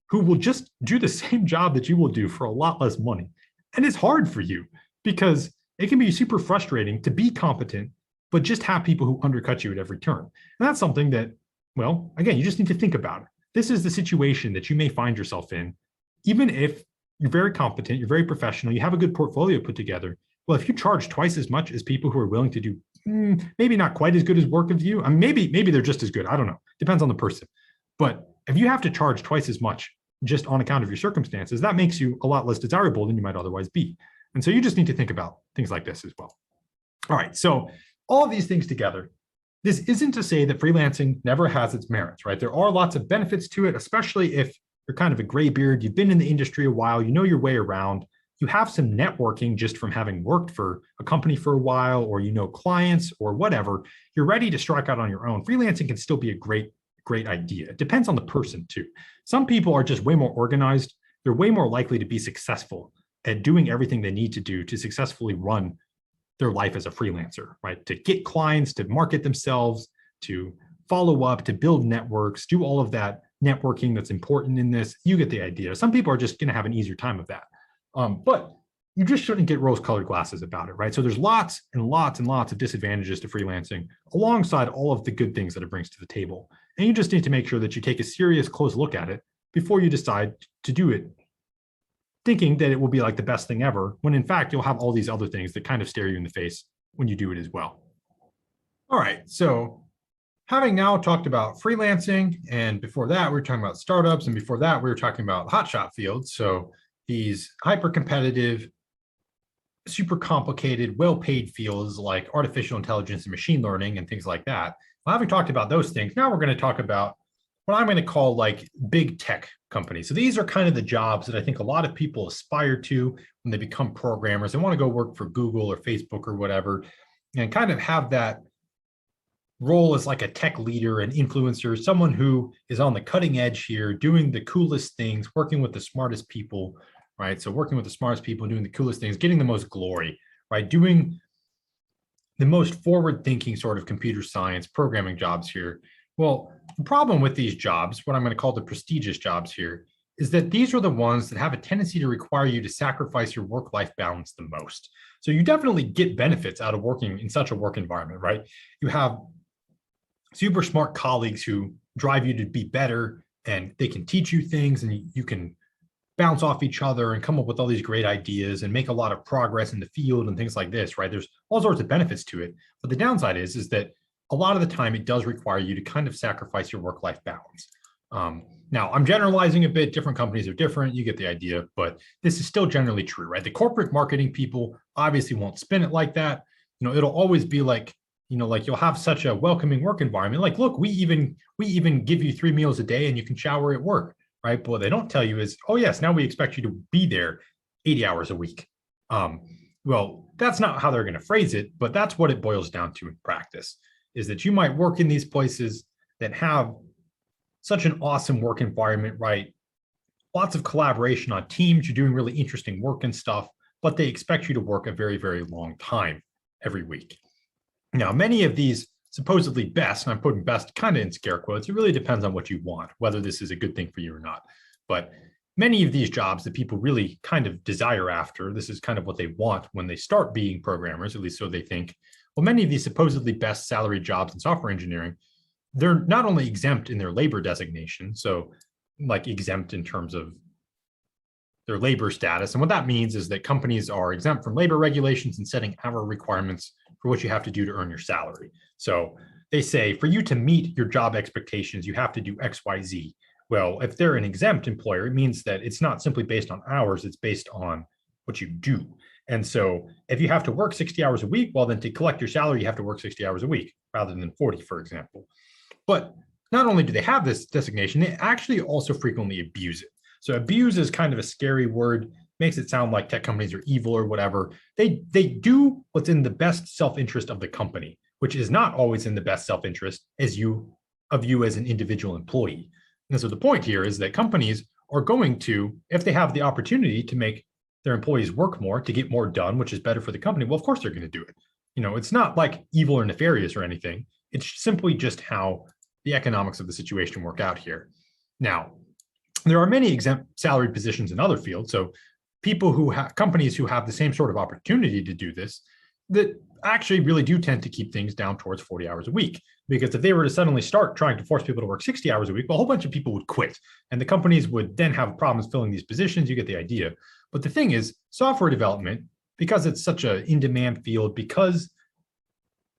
who will just do the same job that you will do for a lot less money. And it's hard for you because it can be super frustrating to be competent, but just have people who undercut you at every turn. And that's something that, well, again, you just need to think about. This is the situation that you may find yourself in, even if you're very competent, you're very professional, you have a good portfolio put together. Well, if you charge twice as much as people who are willing to do maybe not quite as good as work of you, I mean, maybe they're just as good. I don't know. Depends on the person. But if you have to charge twice as much just on account of your circumstances, that makes you a lot less desirable than you might otherwise be. And so you just need to think about things like this as well. All right. So all of these things together, this isn't to say that freelancing never has its merits, right? There are lots of benefits to it, especially if you're kind of a graybeard, you've been in the industry a while, you know your way around, you have some networking just from having worked for a company for a while, or clients or whatever, you're ready to strike out on your own. Freelancing can still be a great idea. It depends on the person too. Some people are just way more organized. They're way more likely to be successful at doing everything they need to do to successfully run their life as a freelancer, right? To get clients, to market themselves, to follow up, to build networks, do all of that networking that's important in this. You get the idea. Some people are just going to have an easier time of that. But you just shouldn't get rose-colored glasses about it, right? So there's lots and lots and lots of disadvantages to freelancing alongside all of the good things that it brings to the table. And you just need to make sure that you take a serious, close look at it before you decide to do it, thinking that it will be like the best thing ever, when in fact, you'll have all these other things that kind of stare you in the face when you do it as well. All right, so having now talked about freelancing, and before that, we were talking about startups, and before that, we were talking about hotshot fields. So these hyper-competitive, super complicated, well-paid fields like artificial intelligence and machine learning and things like that. Well, having talked about those things, now we're going to talk about what I'm going to call like big tech companies. So these are kind of the jobs that I think a lot of people aspire to when they become programmers. They want to go work for Google or Facebook or whatever, and kind of have that role as like a tech leader and influencer, someone who is on the cutting edge here, doing the coolest things, working with the smartest people, right? So working with the smartest people, doing the coolest things, getting the most glory, right? Doing the most forward-thinking sort of computer science programming jobs here. Well, the problem with these jobs, what I'm going to call the prestigious jobs here, is that these are the ones that have a tendency to require you to sacrifice your work-life balance the most. So you definitely get benefits out of working in such a work environment, right? You have super smart colleagues who drive you to be better, and they can teach you things, and you can bounce off each other and come up with all these great ideas and make a lot of progress in the field and things like this, right? There's all sorts of benefits to it. But the downside is that a lot of the time it does require you to kind of sacrifice your work-life balance. Now, I'm generalizing a bit. Different companies are different. You get the idea, but this is still generally true, right? The corporate marketing people obviously won't spin it like that. It'll always be like, like you'll have such a welcoming work environment. Like, look, we even give you 3 meals a day and you can shower at work, right? But what they don't tell you is, oh yes, now we expect you to be there 80 hours a week. Well, that's not how they're going to phrase it, but that's what it boils down to in practice, is that you might work in these places that have such an awesome work environment, right? Lots of collaboration on teams, you're doing really interesting work and stuff, but they expect you to work a very, very long time every week. Now, many of these supposedly best, and I'm putting best kind of in scare quotes, it really depends on what you want, whether this is a good thing for you or not. But many of these jobs that people really kind of desire after, this is kind of what they want when they start being programmers, at least so they think. Well, many of these supposedly best salary jobs in software engineering, they're not only exempt in their labor designation, so like exempt in terms of their labor status. And what that means is that companies are exempt from labor regulations and setting hour requirements for what you have to do to earn your salary. So they say for you to meet your job expectations, you have to do X, Y, Z. Well, if they're an exempt employer, it means that it's not simply based on hours, it's based on what you do. And so if you have to work 60 hours a week, well, then to collect your salary, you have to work 60 hours a week rather than 40, for example. But not only do they have this designation, they actually also frequently abuse it. So abuse is kind of a scary word, makes it sound like tech companies are evil or whatever. They do what's in the best self-interest of the company, which is not always in the best self-interest of you as an individual employee. And so the point here is that companies are going to, if they have the opportunity to make their employees work more, to get more done, which is better for the company, well, of course they're going to do it. It's not like evil or nefarious or anything. It's simply just how the economics of the situation work out here. Now, there are many exempt salaried positions in other fields. So people who have companies who have the same sort of opportunity to do this, that actually really do tend to keep things down towards 40 hours a week. Because if they were to suddenly start trying to force people to work 60 hours a week, well, a whole bunch of people would quit. And the companies would then have problems filling these positions. You get the idea. But the thing is, software development, because it's such an in-demand field, because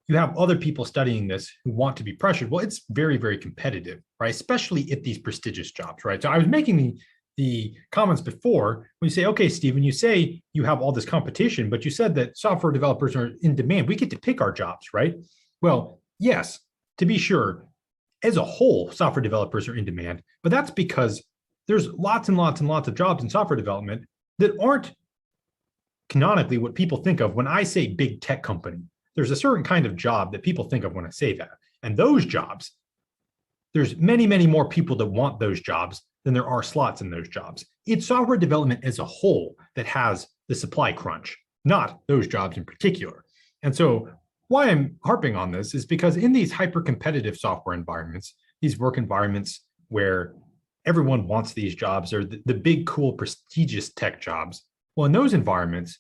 you have other people studying this who want to be pressured, well, it's very, very competitive, right? Especially at these prestigious jobs, right? So I was making the comments before when you say, okay, Stephen, you say you have all this competition, but you said that software developers are in demand. We get to pick our jobs, right? Well, yes, to be sure, as a whole, software developers are in demand, but that's because there's lots and lots and lots of jobs in software development that aren't canonically what people think of when I say big tech company. There's a certain kind of job that people think of when I say that. And those jobs, there's many, many more people that want those jobs than there are slots in those jobs. It's software development as a whole that has the supply crunch, not those jobs in particular. And so why I'm harping on this is because in these hyper competitive software environments, these work environments where everyone wants these jobs or the big, cool, prestigious tech jobs, well, in those environments,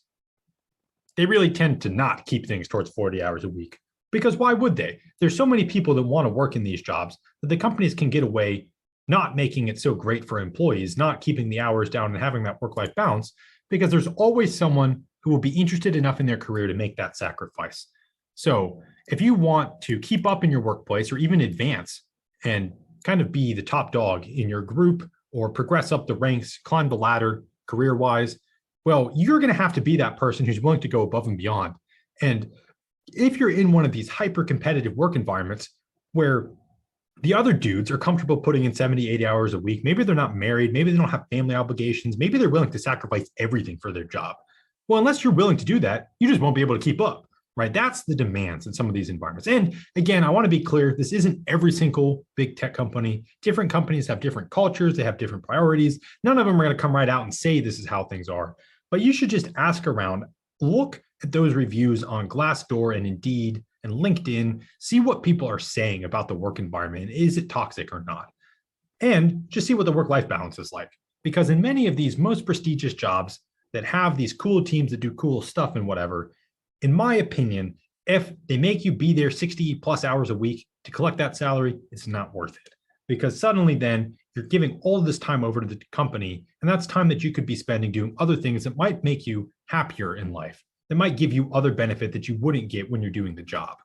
they really tend to not keep things towards 40 hours a week. Because why would they? There's so many people that want to work in these jobs that the companies can get away not making it so great for employees, not keeping the hours down and having that work-life balance, because there's always someone who will be interested enough in their career to make that sacrifice. So if you want to keep up in your workplace or even advance and kind of be the top dog in your group or progress up the ranks, climb the ladder career-wise, well, you're going to have to be that person who's willing to go above and beyond. And if you're in one of these hyper competitive work environments where the other dudes are comfortable putting in 70, 80 hours a week, maybe they're not married, maybe they don't have family obligations, maybe they're willing to sacrifice everything for their job. Well, unless you're willing to do that, you just won't be able to keep up, right? That's the demands in some of these environments. And again, I want to be clear, this isn't every single big tech company. Different companies have different cultures, they have different priorities. None of them are going to come right out and say this is how things are. But you should just ask around, look at those reviews on Glassdoor and Indeed and LinkedIn, see what people are saying about the work environment. Is it toxic or not? And just see what the work-life balance is like. Because in many of these most prestigious jobs that have these cool teams that do cool stuff and whatever, in my opinion, if they make you be there 60 plus hours a week to collect that salary, it's not worth it. Because suddenly then you're giving all of this time over to the company, and that's time that you could be spending doing other things that might make you happier in life, that might give you other benefit that you wouldn't get when you're doing the job.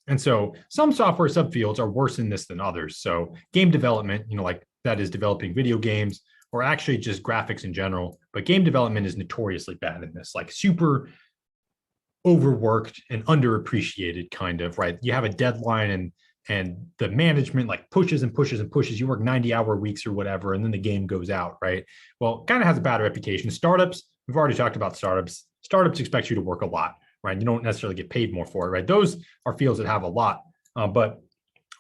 And so some software subfields are worse in this than others. So game development, like that is developing video games or actually just graphics in general, but game development is notoriously bad in this, like super overworked and underappreciated kind of, right? You have a deadline and the management like pushes and pushes and pushes. You work 90-hour weeks or whatever, and then the game goes out, right? Well, kind of has a bad reputation. Startups, we've already talked about startups. Startups expect you to work a lot, right? You don't necessarily get paid more for it, right? Those are fields that have a lot, but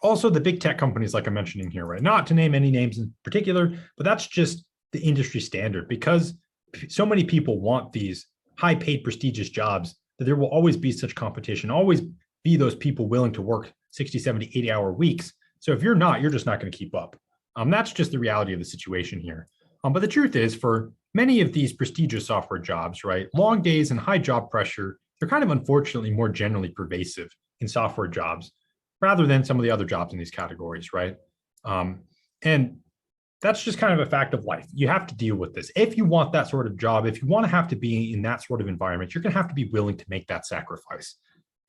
also the big tech companies, like I'm mentioning here, right? Not to name any names in particular, but that's just the industry standard because so many people want these high-paid, prestigious jobs that there will always be such competition, always be those people willing to work 60, 70, 80-hour weeks. So if you're not, you're just not going to keep up. That's just the reality of the situation here. But the truth is, for many of these prestigious software jobs, right, long days and high job pressure, they're kind of unfortunately more generally pervasive in software jobs rather than some of the other jobs in these categories, right? And that's just kind of a fact of life. You have to deal with this. If you want that sort of job, if you want to have to be in that sort of environment, you're going to have to be willing to make that sacrifice.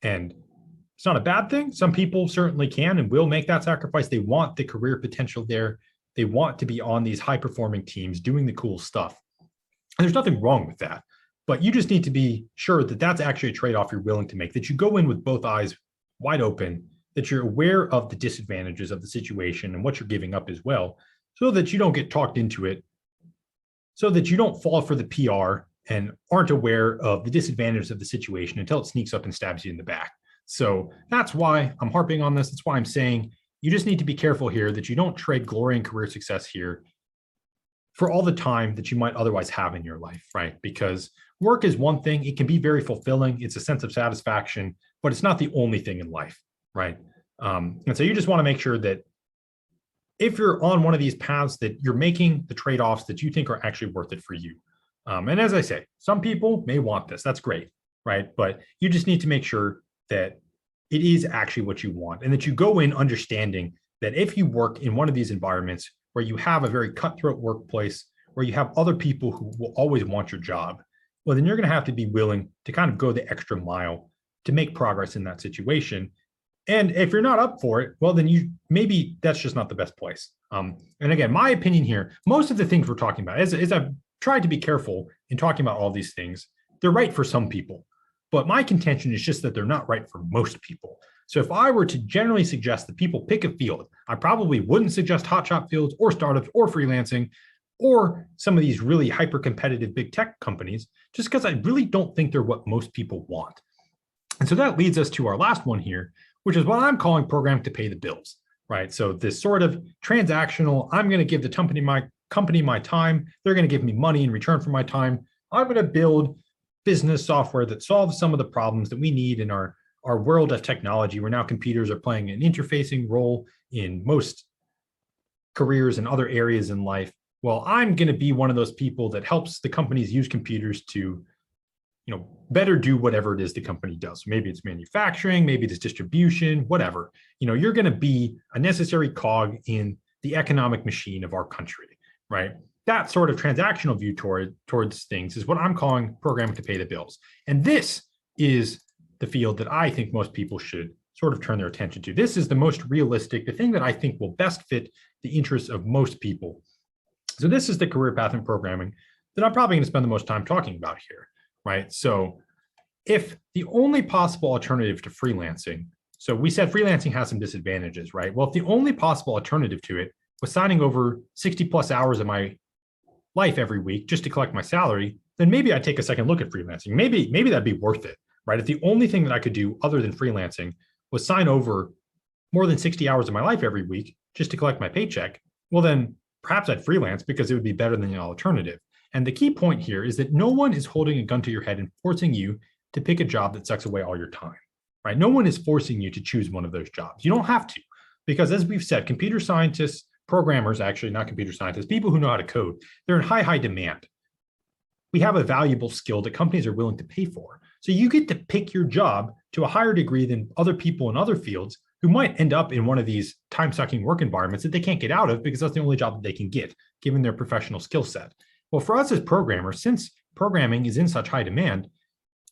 And it's not a bad thing. Some people certainly can and will make that sacrifice. They want the career potential there. They want to be on these high-performing teams doing the cool stuff. And there's nothing wrong with that. But you just need to be sure that that's actually a trade-off you're willing to make, that you go in with both eyes wide open, that you're aware of the disadvantages of the situation and what you're giving up as well, so that you don't get talked into it, so that you don't fall for the PR and aren't aware of the disadvantages of the situation until it sneaks up and stabs you in the back. So that's why I'm harping on this. That's why I'm saying you just need to be careful here that you don't trade glory and career success here for all the time that you might otherwise have in your life, right? Because work is one thing. It can be very fulfilling. It's a sense of satisfaction, but it's not the only thing in life, right? And so you just want to make sure that if you're on one of these paths, that you're making the trade-offs that you think are actually worth it for you. And as I say, some people may want this. That's great, right? But you just need to make sure that it is actually what you want and that you go in understanding that if you work in one of these environments where you have a very cutthroat workplace, where you have other people who will always want your job, well, then you're going to have to be willing to kind of go the extra mile to make progress in that situation. And if you're not up for it, well, then maybe that's just not the best place. And again, my opinion here, most of the things we're talking about, as I've tried to be careful in talking about all these things, they're right for some people. But my contention is just that they're not right for most people. So if I were to generally suggest that people pick a field, I probably wouldn't suggest hotshot fields or startups or freelancing or some of these really hyper-competitive big tech companies, just because I really don't think they're what most people want. And so that leads us to our last one here, which is what I'm calling programming to pay the bills, right? So this sort of transactional, I'm going to give the company my time. They're going to give me money in return for my time. I'm going to build business software that solves some of the problems that we need in our world of technology, where now computers are playing an interfacing role in most careers and other areas in life. Well, I'm going to be one of those people that helps the companies use computers to better do whatever it is the company does. Maybe it's manufacturing, maybe it's distribution, whatever. You're going to be a necessary cog in the economic machine of our country, right? That sort of transactional view towards things is what I'm calling programming to pay the bills. And this is the field that I think most people should sort of turn their attention to. This is the most realistic, the thing that I think will best fit the interests of most people. So this is the career path in programming that I'm probably going to spend the most time talking about here. Right. So if the only possible alternative to freelancing, so we said freelancing has some disadvantages, right? Well, if the only possible alternative to it was signing over 60 plus hours of my life every week just to collect my salary, then maybe I'd take a second look at freelancing. Maybe that'd be worth it, right? If the only thing that I could do other than freelancing was sign over more than 60 hours of my life every week just to collect my paycheck, well, then perhaps I'd freelance because it would be better than the alternative. And the key point here is that no one is holding a gun to your head and forcing you to pick a job that sucks away all your time, right? No one is forcing you to choose one of those jobs. You don't have to, because as we've said, computer scientists, programmers, actually not computer scientists, people who know how to code, they're in high demand. We have a valuable skill that companies are willing to pay for. So you get to pick your job to a higher degree than other people in other fields who might end up in one of these time-sucking work environments that they can't get out of because that's the only job that they can get, given their professional skill set. Well, for us as programmers, since programming is in such high demand,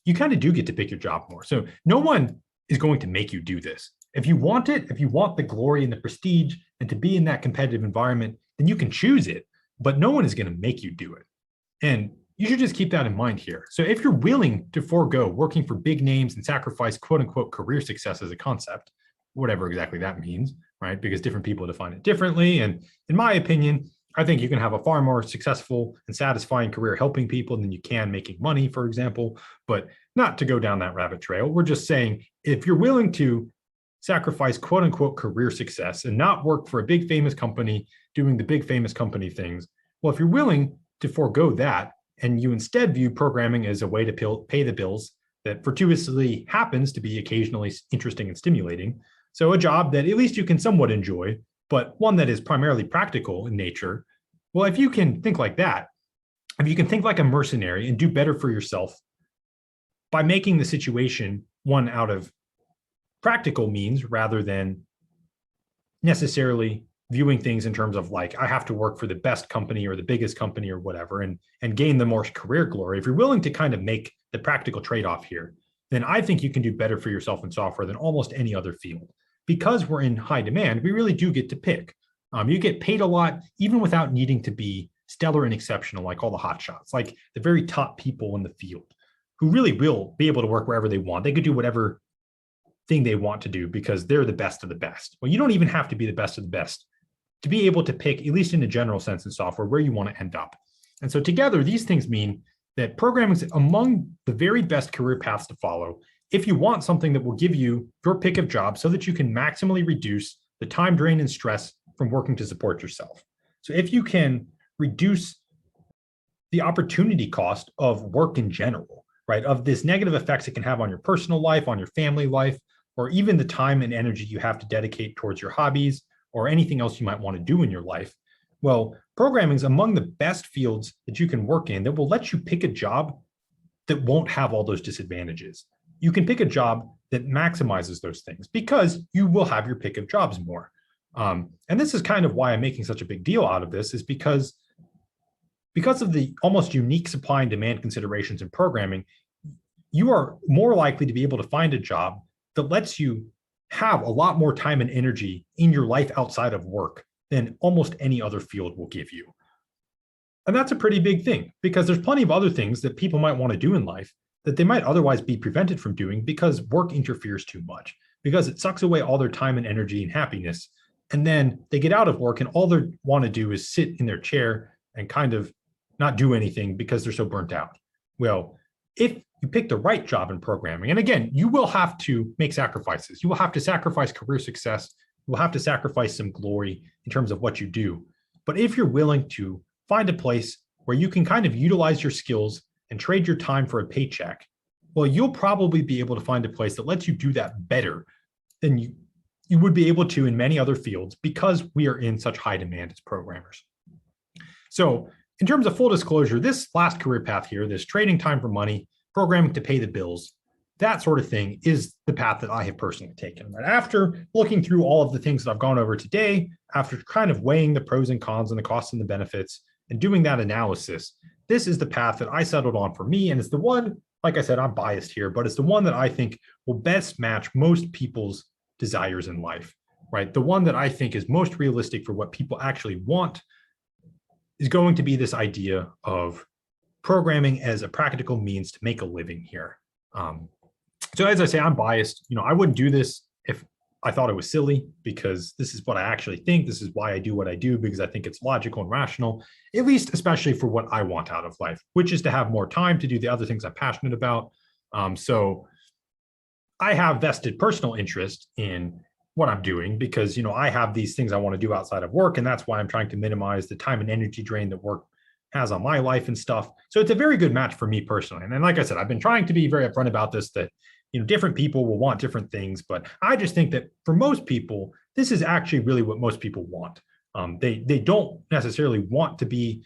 you kind of do get to pick your job more. So no one is going to make you do this. If you want it, if you want the glory and the prestige and to be in that competitive environment, then you can choose it, but no one is going to make you do it. And you should just keep that in mind here. So if you're willing to forego working for big names and sacrifice quote unquote career success as a concept, whatever exactly that means, right? Because different people define it differently. And in my opinion, I think you can have a far more successful and satisfying career helping people than you can making money, for example, but not to go down that rabbit trail. We're just saying, if you're willing to sacrifice quote unquote career success and not work for a big famous company doing the big famous company things, well, if you're willing to forego that and you instead view programming as a way to pay the bills that fortuitously happens to be occasionally interesting and stimulating, so a job that at least you can somewhat enjoy, but one that is primarily practical in nature, well, if you can think like that, if you can think like a mercenary and do better for yourself by making the situation one out of practical means rather than necessarily viewing things in terms of like, I have to work for the best company or the biggest company or whatever and gain the more career glory, if you're willing to kind of make the practical trade-off here, then I think you can do better for yourself in software than almost any other field. Because we're in high demand, we really do get to pick. You get paid a lot, even without needing to be stellar and exceptional, like all the hot shots, like the very top people in the field who really will be able to work wherever they want. They could do whatever thing they want to do because they're the best of the best. Well, you don't even have to be the best of the best to be able to pick, at least in a general sense in software, where you want to end up. And so together, these things mean that programming is among the very best career paths to follow if you want something that will give you your pick of jobs so that you can maximally reduce the time drain and stress from working to support yourself. So if you can reduce the opportunity cost of work in general, right, of this negative effects it can have on your personal life, on your family life, or even the time and energy you have to dedicate towards your hobbies or anything else you might want to do in your life, well, programming is among the best fields that you can work in that will let you pick a job that won't have all those disadvantages. You can pick a job that maximizes those things because you will have your pick of jobs more. And this is kind of why I'm making such a big deal out of this, is because of the almost unique supply and demand considerations in programming, you are more likely to be able to find a job that lets you have a lot more time and energy in your life outside of work than almost any other field will give you. And that's a pretty big thing because there's plenty of other things that people might want to do in life that they might otherwise be prevented from doing because work interferes too much, because it sucks away all their time and energy and happiness. And then they get out of work and all they want to do is sit in their chair and kind of not do anything because they're so burnt out. Well, if you pick the right job in programming, and again, you will have to make sacrifices. You will have to sacrifice career success. You will have to sacrifice some glory in terms of what you do. But if you're willing to find a place where you can kind of utilize your skills and trade your time for a paycheck, well, you'll probably be able to find a place that lets you do that better than you would be able to in many other fields because we are in such high demand as programmers. So in terms of full disclosure, this last career path here, this trading time for money, programming to pay the bills, that sort of thing is the path that I have personally taken. Right after looking through all of the things that I've gone over today, after kind of weighing the pros and cons and the costs and the benefits and doing that analysis, this is the path that I settled on for me. And it's the one, like I said, I'm biased here, but it's the one that I think will best match most people's desires in life, right? The one that I think is most realistic for what people actually want is going to be this idea of programming as a practical means to make a living here. So as I say, I'm biased. I wouldn't do this if I thought it was silly, because this is what I actually think. This is why I do what I do, because I think it's logical and rational, at least especially for what I want out of life, which is to have more time to do the other things I'm passionate about. So I have vested personal interest in what I'm doing because, I have these things I want to do outside of work. And that's why I'm trying to minimize the time and energy drain that work has on my life and stuff. So it's a very good match for me personally. And like I said, I've been trying to be very upfront about this, that, different people will want different things, but I just think that for most people, this is actually really what most people want. They don't necessarily want to be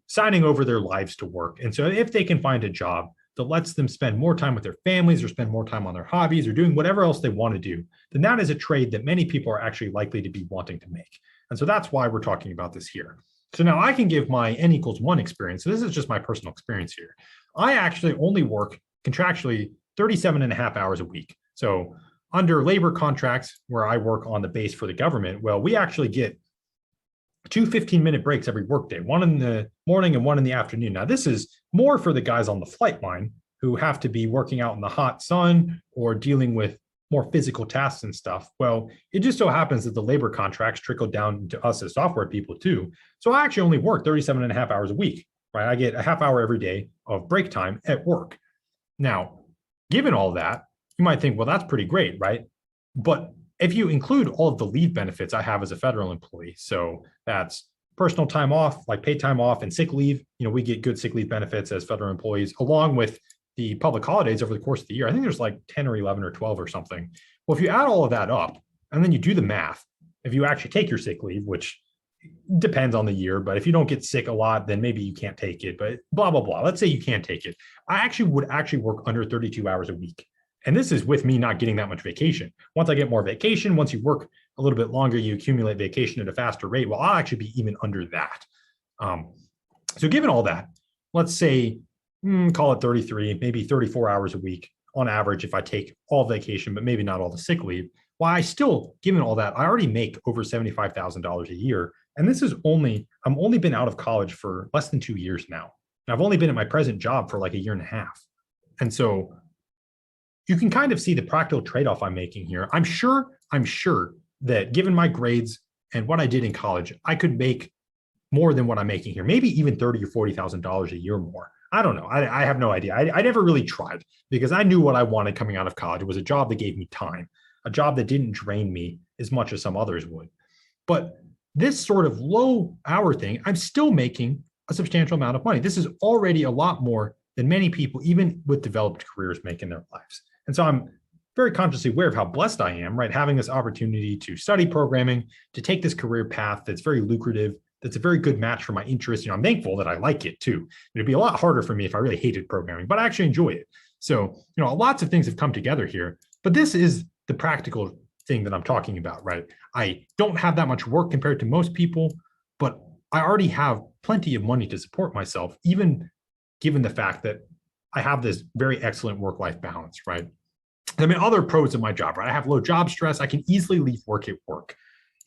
signing over their lives to work. And so if they can find a job that lets them spend more time with their families or spend more time on their hobbies or doing whatever else they want to do, then that is a trade that many people are actually likely to be wanting to make. And so that's why we're talking about this here. So now I can give my N=1 experience. So this is just my personal experience here. I actually only work contractually 37 and a half hours a week. So under labor contracts where I work on the base for the government, well, we actually get 2 15-minute breaks every workday, one in the morning and one in the afternoon. Now, this is more for the guys on the flight line who have to be working out in the hot sun or dealing with more physical tasks and stuff. Well, it just so happens that the labor contracts trickle down to us as software people too. So I actually only work 37 and a half hours a week, right? I get a half hour every day of break time at work. Now, given all that, you might think, well, that's pretty great, right? But if you include all of the leave benefits I have as a federal employee, so that's personal time off, like paid time off and sick leave, we get good sick leave benefits as federal employees, along with the public holidays over the course of the year. I think there's like 10 or 11 or 12 or something. Well, if you add all of that up and then you do the math, if you actually take your sick leave, which depends on the year, but if you don't get sick a lot, then maybe you can't take it, but blah, blah, blah. Let's say you can't take it. I actually would work under 32 hours a week. And this is with me not getting that much vacation. Once I get more vacation, once you work a little bit longer, you accumulate vacation at a faster rate. Well, I'll actually be even under that. So given all that, let's say, call it 33, maybe 34 hours a week on average if I take all vacation, but maybe not all the sick leave. Well, I still, given all that, I already make over $75,000 a year. And this is I'm only been out of college for less than 2 years now. And I've only been at my present job for like a year and a half. And so you can kind of see the practical trade-off I'm making here. I'm sure that given my grades and what I did in college, I could make more than what I'm making here, maybe even $30,000 or $40,000 a year more. I don't know. I have no idea. I never really tried because I knew what I wanted coming out of college. It was a job that gave me time, a job that didn't drain me as much as some others would. But this sort of low hour thing, I'm still making a substantial amount of money. This is already a lot more than many people, even with developed careers, make in their lives. And so I'm very consciously aware of how blessed I am, right? Having this opportunity to study programming, to take this career path that's very lucrative, that's a very good match for my interests. I'm thankful that I like it too. It'd be a lot harder for me if I really hated programming, but I actually enjoy it. So, lots of things have come together here, but this is the practical thing that I'm talking about, right? I don't have that much work compared to most people, but I already have plenty of money to support myself, even given the fact that I have this very excellent work-life balance, right? Other pros of my job, right? I have low job stress. I can easily leave work at work.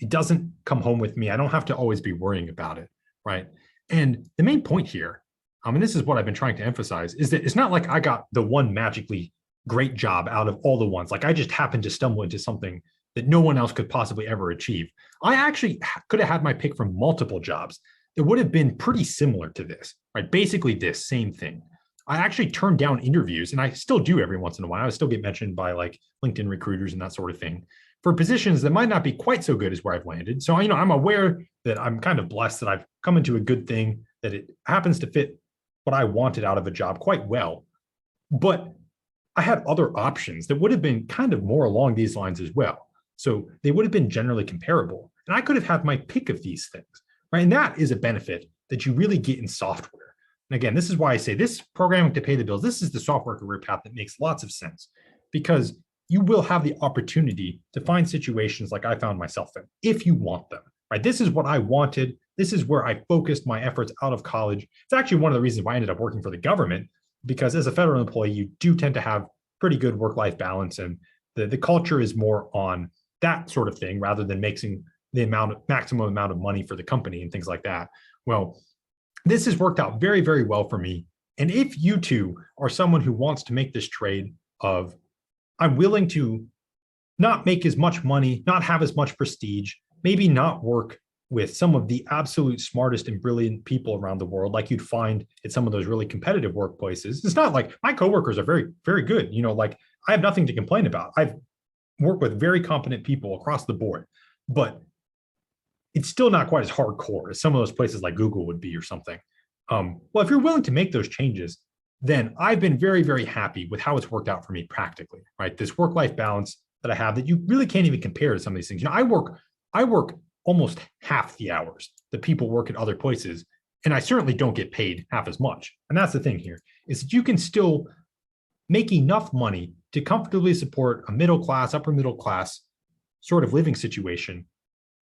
It doesn't come home with me. I don't have to always be worrying about it, right? And the main point here, and this is what I've been trying to emphasize, is that it's not like I got the one magically great job out of all the ones. Like I just happened to stumble into something that no one else could possibly ever achieve. I actually could have had my pick from multiple jobs that would have been pretty similar to this, right? Basically this same thing. I actually turned down interviews, and I still do every once in a while. I still get mentioned by like LinkedIn recruiters and that sort of thing for positions that might not be quite so good as where I've landed. So, I'm aware that I'm kind of blessed that I've come into a good thing, that it happens to fit what I wanted out of a job quite well. But I had other options that would have been kind of more along these lines as well. So they would have been generally comparable. And I could have had my pick of these things, right? And that is a benefit that you really get in software. And again, this is why I say this programming to pay the bills, this is the software career path that makes lots of sense, because you will have the opportunity to find situations like I found myself in if you want them, right? This is what I wanted. This is where I focused my efforts out of college. It's actually one of the reasons why I ended up working for the government, because as a federal employee, you do tend to have pretty good work-life balance, and the culture is more on that sort of thing rather than making the maximum amount of money for the company and things like that. Well, this has worked out very, very well for me. And if you too are someone who wants to make this trade of, I'm willing to not make as much money, not have as much prestige, maybe not work with some of the absolute smartest and brilliant people around the world, like you'd find at some of those really competitive workplaces. It's not like my coworkers are very, very good. Like I have nothing to complain about. I've worked with very competent people across the board, but it's still not quite as hardcore as some of those places like Google would be or something. Well, if you're willing to make those changes, then I've been very, very happy with how it's worked out for me practically, right? This work-life balance that I have that you really can't even compare to some of these things. I work almost half the hours that people work at other places, and I certainly don't get paid half as much. And that's the thing here, is that you can still make enough money to comfortably support a middle class, upper middle class sort of living situation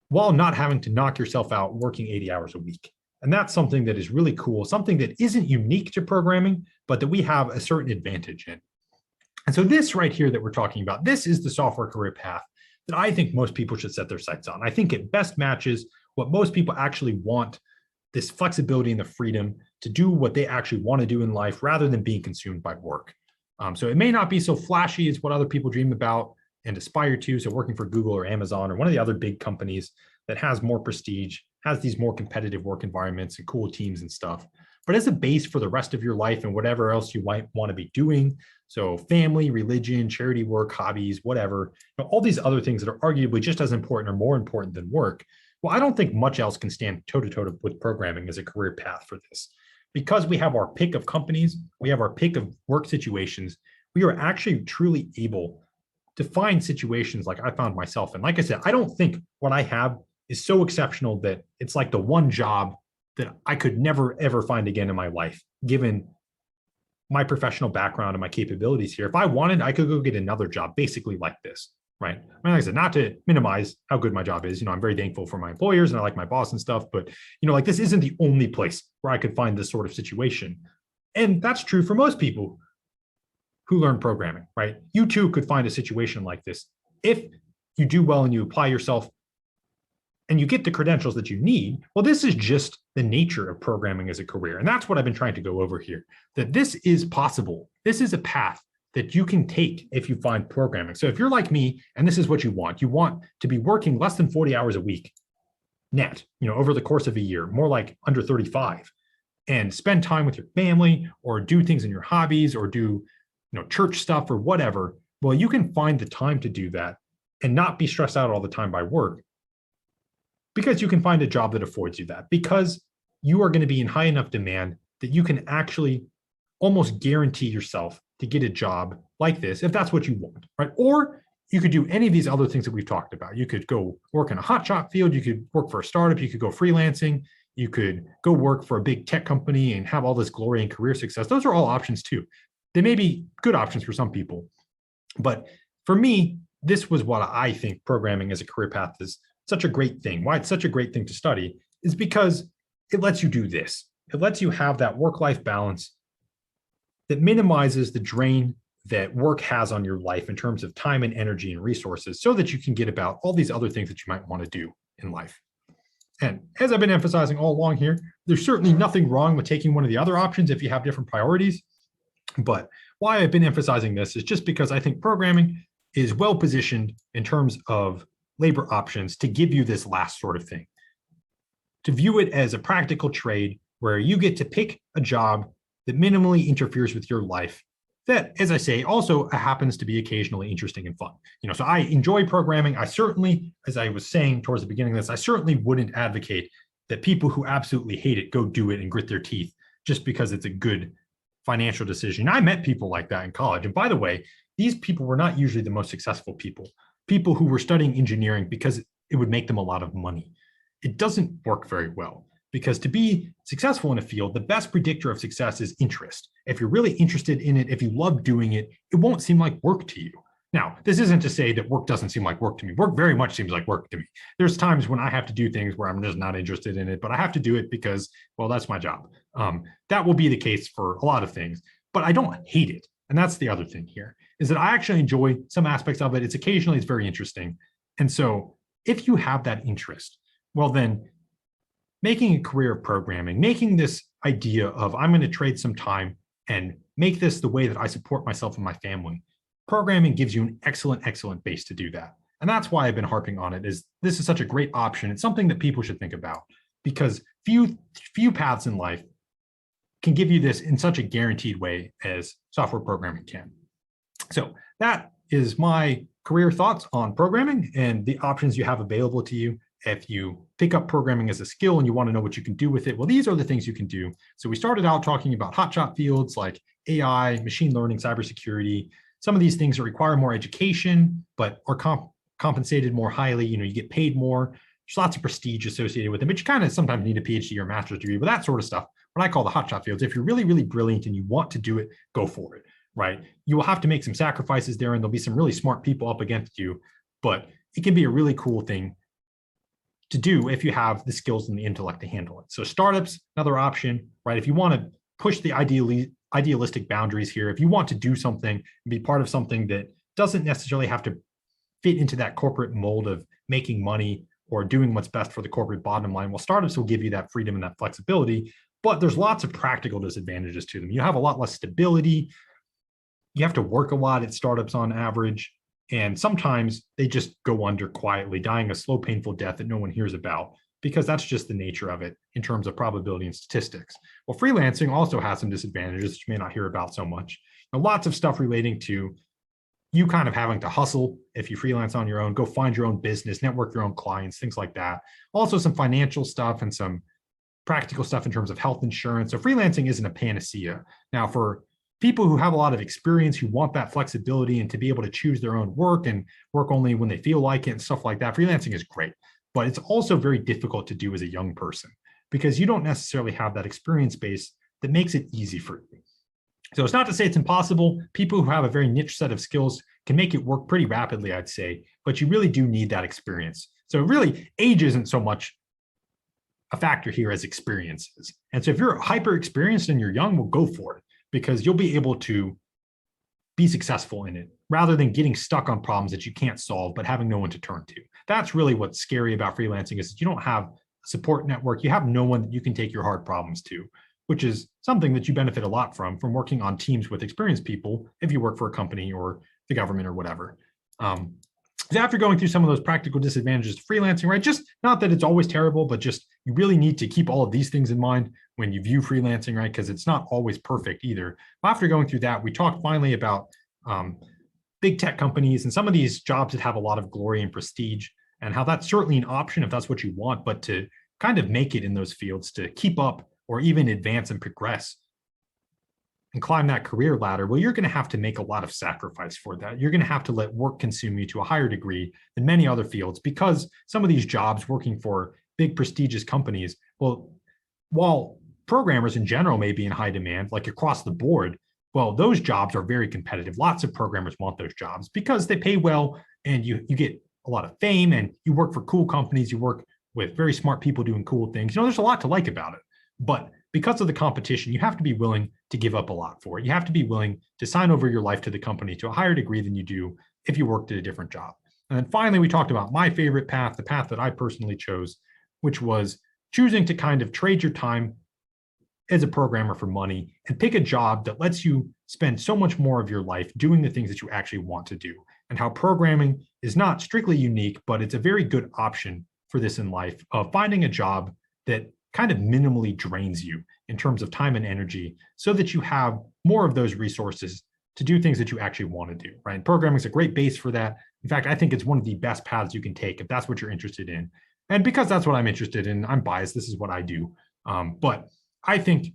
while not having to knock yourself out working 80 hours a week. And that's something that is really cool, something that isn't unique to programming, but that we have a certain advantage in. And so this right here that we're talking about, this is the software career path that I think most people should set their sights on. I think it best matches what most people actually want, this flexibility and the freedom to do what they actually want to do in life rather than being consumed by work. So it may not be so flashy as what other people dream about and aspire to. So working for Google or Amazon or one of the other big companies that has more prestige, has these more competitive work environments and cool teams and stuff. But as a base for the rest of your life and whatever else you might want to be doing, so family, religion, charity work, hobbies, whatever, all these other things that are arguably just as important or more important than work, well, I don't think much else can stand toe-to-toe with programming as a career path for this. Because we have our pick of companies, we have our pick of work situations, we are actually truly able to find situations like I found myself in. Like I said, I don't think what I have is so exceptional that it's like the one job that I could never, ever find again in my life, given my professional background and my capabilities here. If I wanted, I could go get another job basically like this, right? I mean, like I said, not to minimize how good my job is. I'm very thankful for my employers and I like my boss and stuff, but like this isn't the only place where I could find this sort of situation. And that's true for most people who learn programming, right? You too could find a situation like this if you do well and you apply yourself and you get the credentials that you need. Well, this is just the nature of programming as a career. And that's what I've been trying to go over here, that this is possible. This is a path that you can take if you find programming. So if you're like me, and this is what you want to be working less than 40 hours a week net, over the course of a year, more like under 35, and spend time with your family or do things in your hobbies or do, church stuff or whatever. Well, you can find the time to do that and not be stressed out all the time by work, because you can find a job that affords you that, because you are going to be in high enough demand that you can actually almost guarantee yourself to get a job like this if that's what you want, right? Or you could do any of these other things that we've talked about. You could go work in a hotshot field. You could work for a startup. You could go freelancing. You could go work for a big tech company and have all this glory and career success. Those are all options too. They may be good options for some people. But for me, this was what I think programming as a career path is such a great thing. Why it's such a great thing to study is because it lets you do this. It lets you have that work-life balance that minimizes the drain that work has on your life in terms of time and energy and resources, so that you can get about all these other things that you might want to do in life. And as I've been emphasizing all along here, there's certainly nothing wrong with taking one of the other options if you have different priorities. But why I've been emphasizing this is just because I think programming is well positioned in terms of labor options to give you this last sort of thing, to view it as a practical trade where you get to pick a job that minimally interferes with your life, that, as I say, also happens to be occasionally interesting and fun. So I enjoy programming. I certainly, as I was saying towards the beginning of this, I certainly wouldn't advocate that people who absolutely hate it go do it and grit their teeth just because it's a good financial decision. I met people like that in college. And by the way, these people were not usually the most successful people who were studying engineering because it would make them a lot of money. It doesn't work very well, because to be successful in a field, the best predictor of success is interest. If you're really interested in it, if you love doing it, it won't seem like work to you. Now, this isn't to say that work doesn't seem like work to me. Work very much seems like work to me. There's times when I have to do things where I'm just not interested in it, but I have to do it because, well, that's my job. That will be the case for a lot of things, but I don't hate it. And that's the other thing here, is that I actually enjoy some aspects of it. It's occasionally, it's very interesting. And so if you have that interest, well, then making a career of programming, making this idea of I'm going to trade some time and make this the way that I support myself and my family, programming gives you an excellent, excellent base to do that. And that's why I've been harping on it, is this is such a great option. It's something that people should think about, because few paths in life can give you this in such a guaranteed way as software programming can. So that is my career thoughts on programming and the options you have available to you. If you pick up programming as a skill and you want to know what you can do with it, well, these are the things you can do. So we started out talking about hotshot fields like AI, machine learning, cybersecurity. Some of these things that require more education, but are compensated more highly. You get paid more. There's lots of prestige associated with them, but you kind of sometimes need a PhD or a master's degree, but that sort of stuff, what I call the hotshot fields. If you're really, really brilliant and you want to do it, go for it, right? You will have to make some sacrifices there, and there'll be some really smart people up against you, but it can be a really cool thing to do if you have the skills and the intellect to handle it. So startups, another option, right? If you want to push the idealistic boundaries here, if you want to do something and be part of something that doesn't necessarily have to fit into that corporate mold of making money or doing what's best for the corporate bottom line, well, startups will give you that freedom and that flexibility, but there's lots of practical disadvantages to them. You have a lot less stability. You have to work a lot at startups on average. And sometimes they just go under quietly, dying a slow, painful death that no one hears about, because that's just the nature of it in terms of probability and statistics. Well, freelancing also has some disadvantages that you may not hear about so much. Lots of stuff relating to you kind of having to hustle if you freelance on your own, go find your own business, network your own clients, things like that. Also some financial stuff and some practical stuff in terms of health insurance. So freelancing isn't a panacea. Now, for people who have a lot of experience, who want that flexibility and to be able to choose their own work and work only when they feel like it and stuff like that, freelancing is great. But it's also very difficult to do as a young person, because you don't necessarily have that experience base that makes it easy for you. So it's not to say it's impossible. People who have a very niche set of skills can make it work pretty rapidly, I'd say, but you really do need that experience. So really, age isn't so much a factor here as experience is. And so if you're hyper experienced and you're young, well, go for it, because you'll be able to be successful in it rather than getting stuck on problems that you can't solve, but having no one to turn to. That's really what's scary about freelancing, is that you don't have a support network. You have no one that you can take your hard problems to, which is something that you benefit a lot from working on teams with experienced people if you work for a company or the government or whatever. So after going through some of those practical disadvantages of freelancing, right, just not that it's always terrible, but just you really need to keep all of these things in mind when you view freelancing, right, because it's not always perfect either. After going through that, we talked finally about big tech companies and some of these jobs that have a lot of glory and prestige, and how that's certainly an option if that's what you want, but to kind of make it in those fields, to keep up or even advance and progress and climb that career ladder, well, you're going to have to make a lot of sacrifice for that. You're going to have to let work consume you to a higher degree than many other fields, because some of these jobs working for big prestigious companies, well, while programmers in general may be in high demand, like across the board, well, those jobs are very competitive. Lots of programmers want those jobs because they pay well, and you get a lot of fame, and you work for cool companies. You work with very smart people doing cool things. There's a lot to like about it, but because of the competition, you have to be willing to give up a lot for it. You have to be willing to sign over your life to the company to a higher degree than you do if you worked at a different job. And then finally, we talked about my favorite path, the path that I personally chose, which was choosing to kind of trade your time as a programmer for money and pick a job that lets you spend so much more of your life doing the things that you actually want to do. And how programming is not strictly unique, but it's a very good option for this in life, of finding a job that kind of minimally drains you in terms of time and energy, so that you have more of those resources to do things that you actually want to do, right? And programming is a great base for that. In fact, I think it's one of the best paths you can take if that's what you're interested in. And because that's what I'm interested in, I'm biased. This is what I do. But I think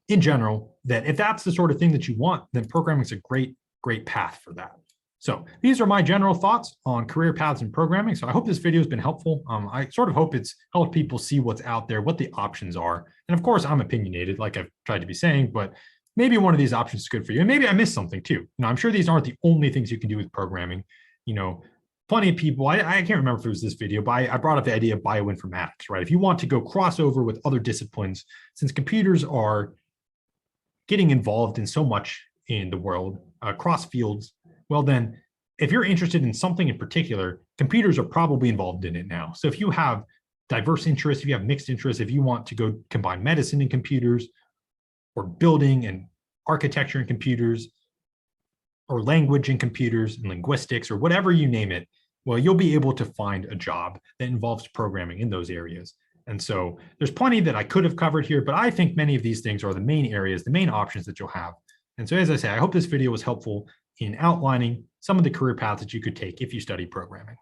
in general, that if that's the sort of thing that you want, then programming is a great path for that. So these are my general thoughts on career paths in programming. So I hope this video has been helpful. I sort of hope it's helped people see what's out there, what the options are. And of course, I'm opinionated, like I've tried to be saying, but maybe one of these options is good for you. And maybe I missed something too. I'm sure these aren't the only things you can do with programming. Plenty of people, I can't remember if it was this video, but I brought up the idea of bioinformatics, right? If you want to go crossover with other disciplines, since computers are getting involved in so much in the world, across fields, well then, if you're interested in something in particular, computers are probably involved in it now. So if you have diverse interests, if you have mixed interests, if you want to go combine medicine and computers, or building and architecture and computers, or language and computers and linguistics, or whatever you name it, well, you'll be able to find a job that involves programming in those areas. And so there's plenty that I could have covered here, but I think many of these things are the main areas, the main options that you'll have. And so as I say, I hope this video was helpful in outlining some of the career paths that you could take if you study programming.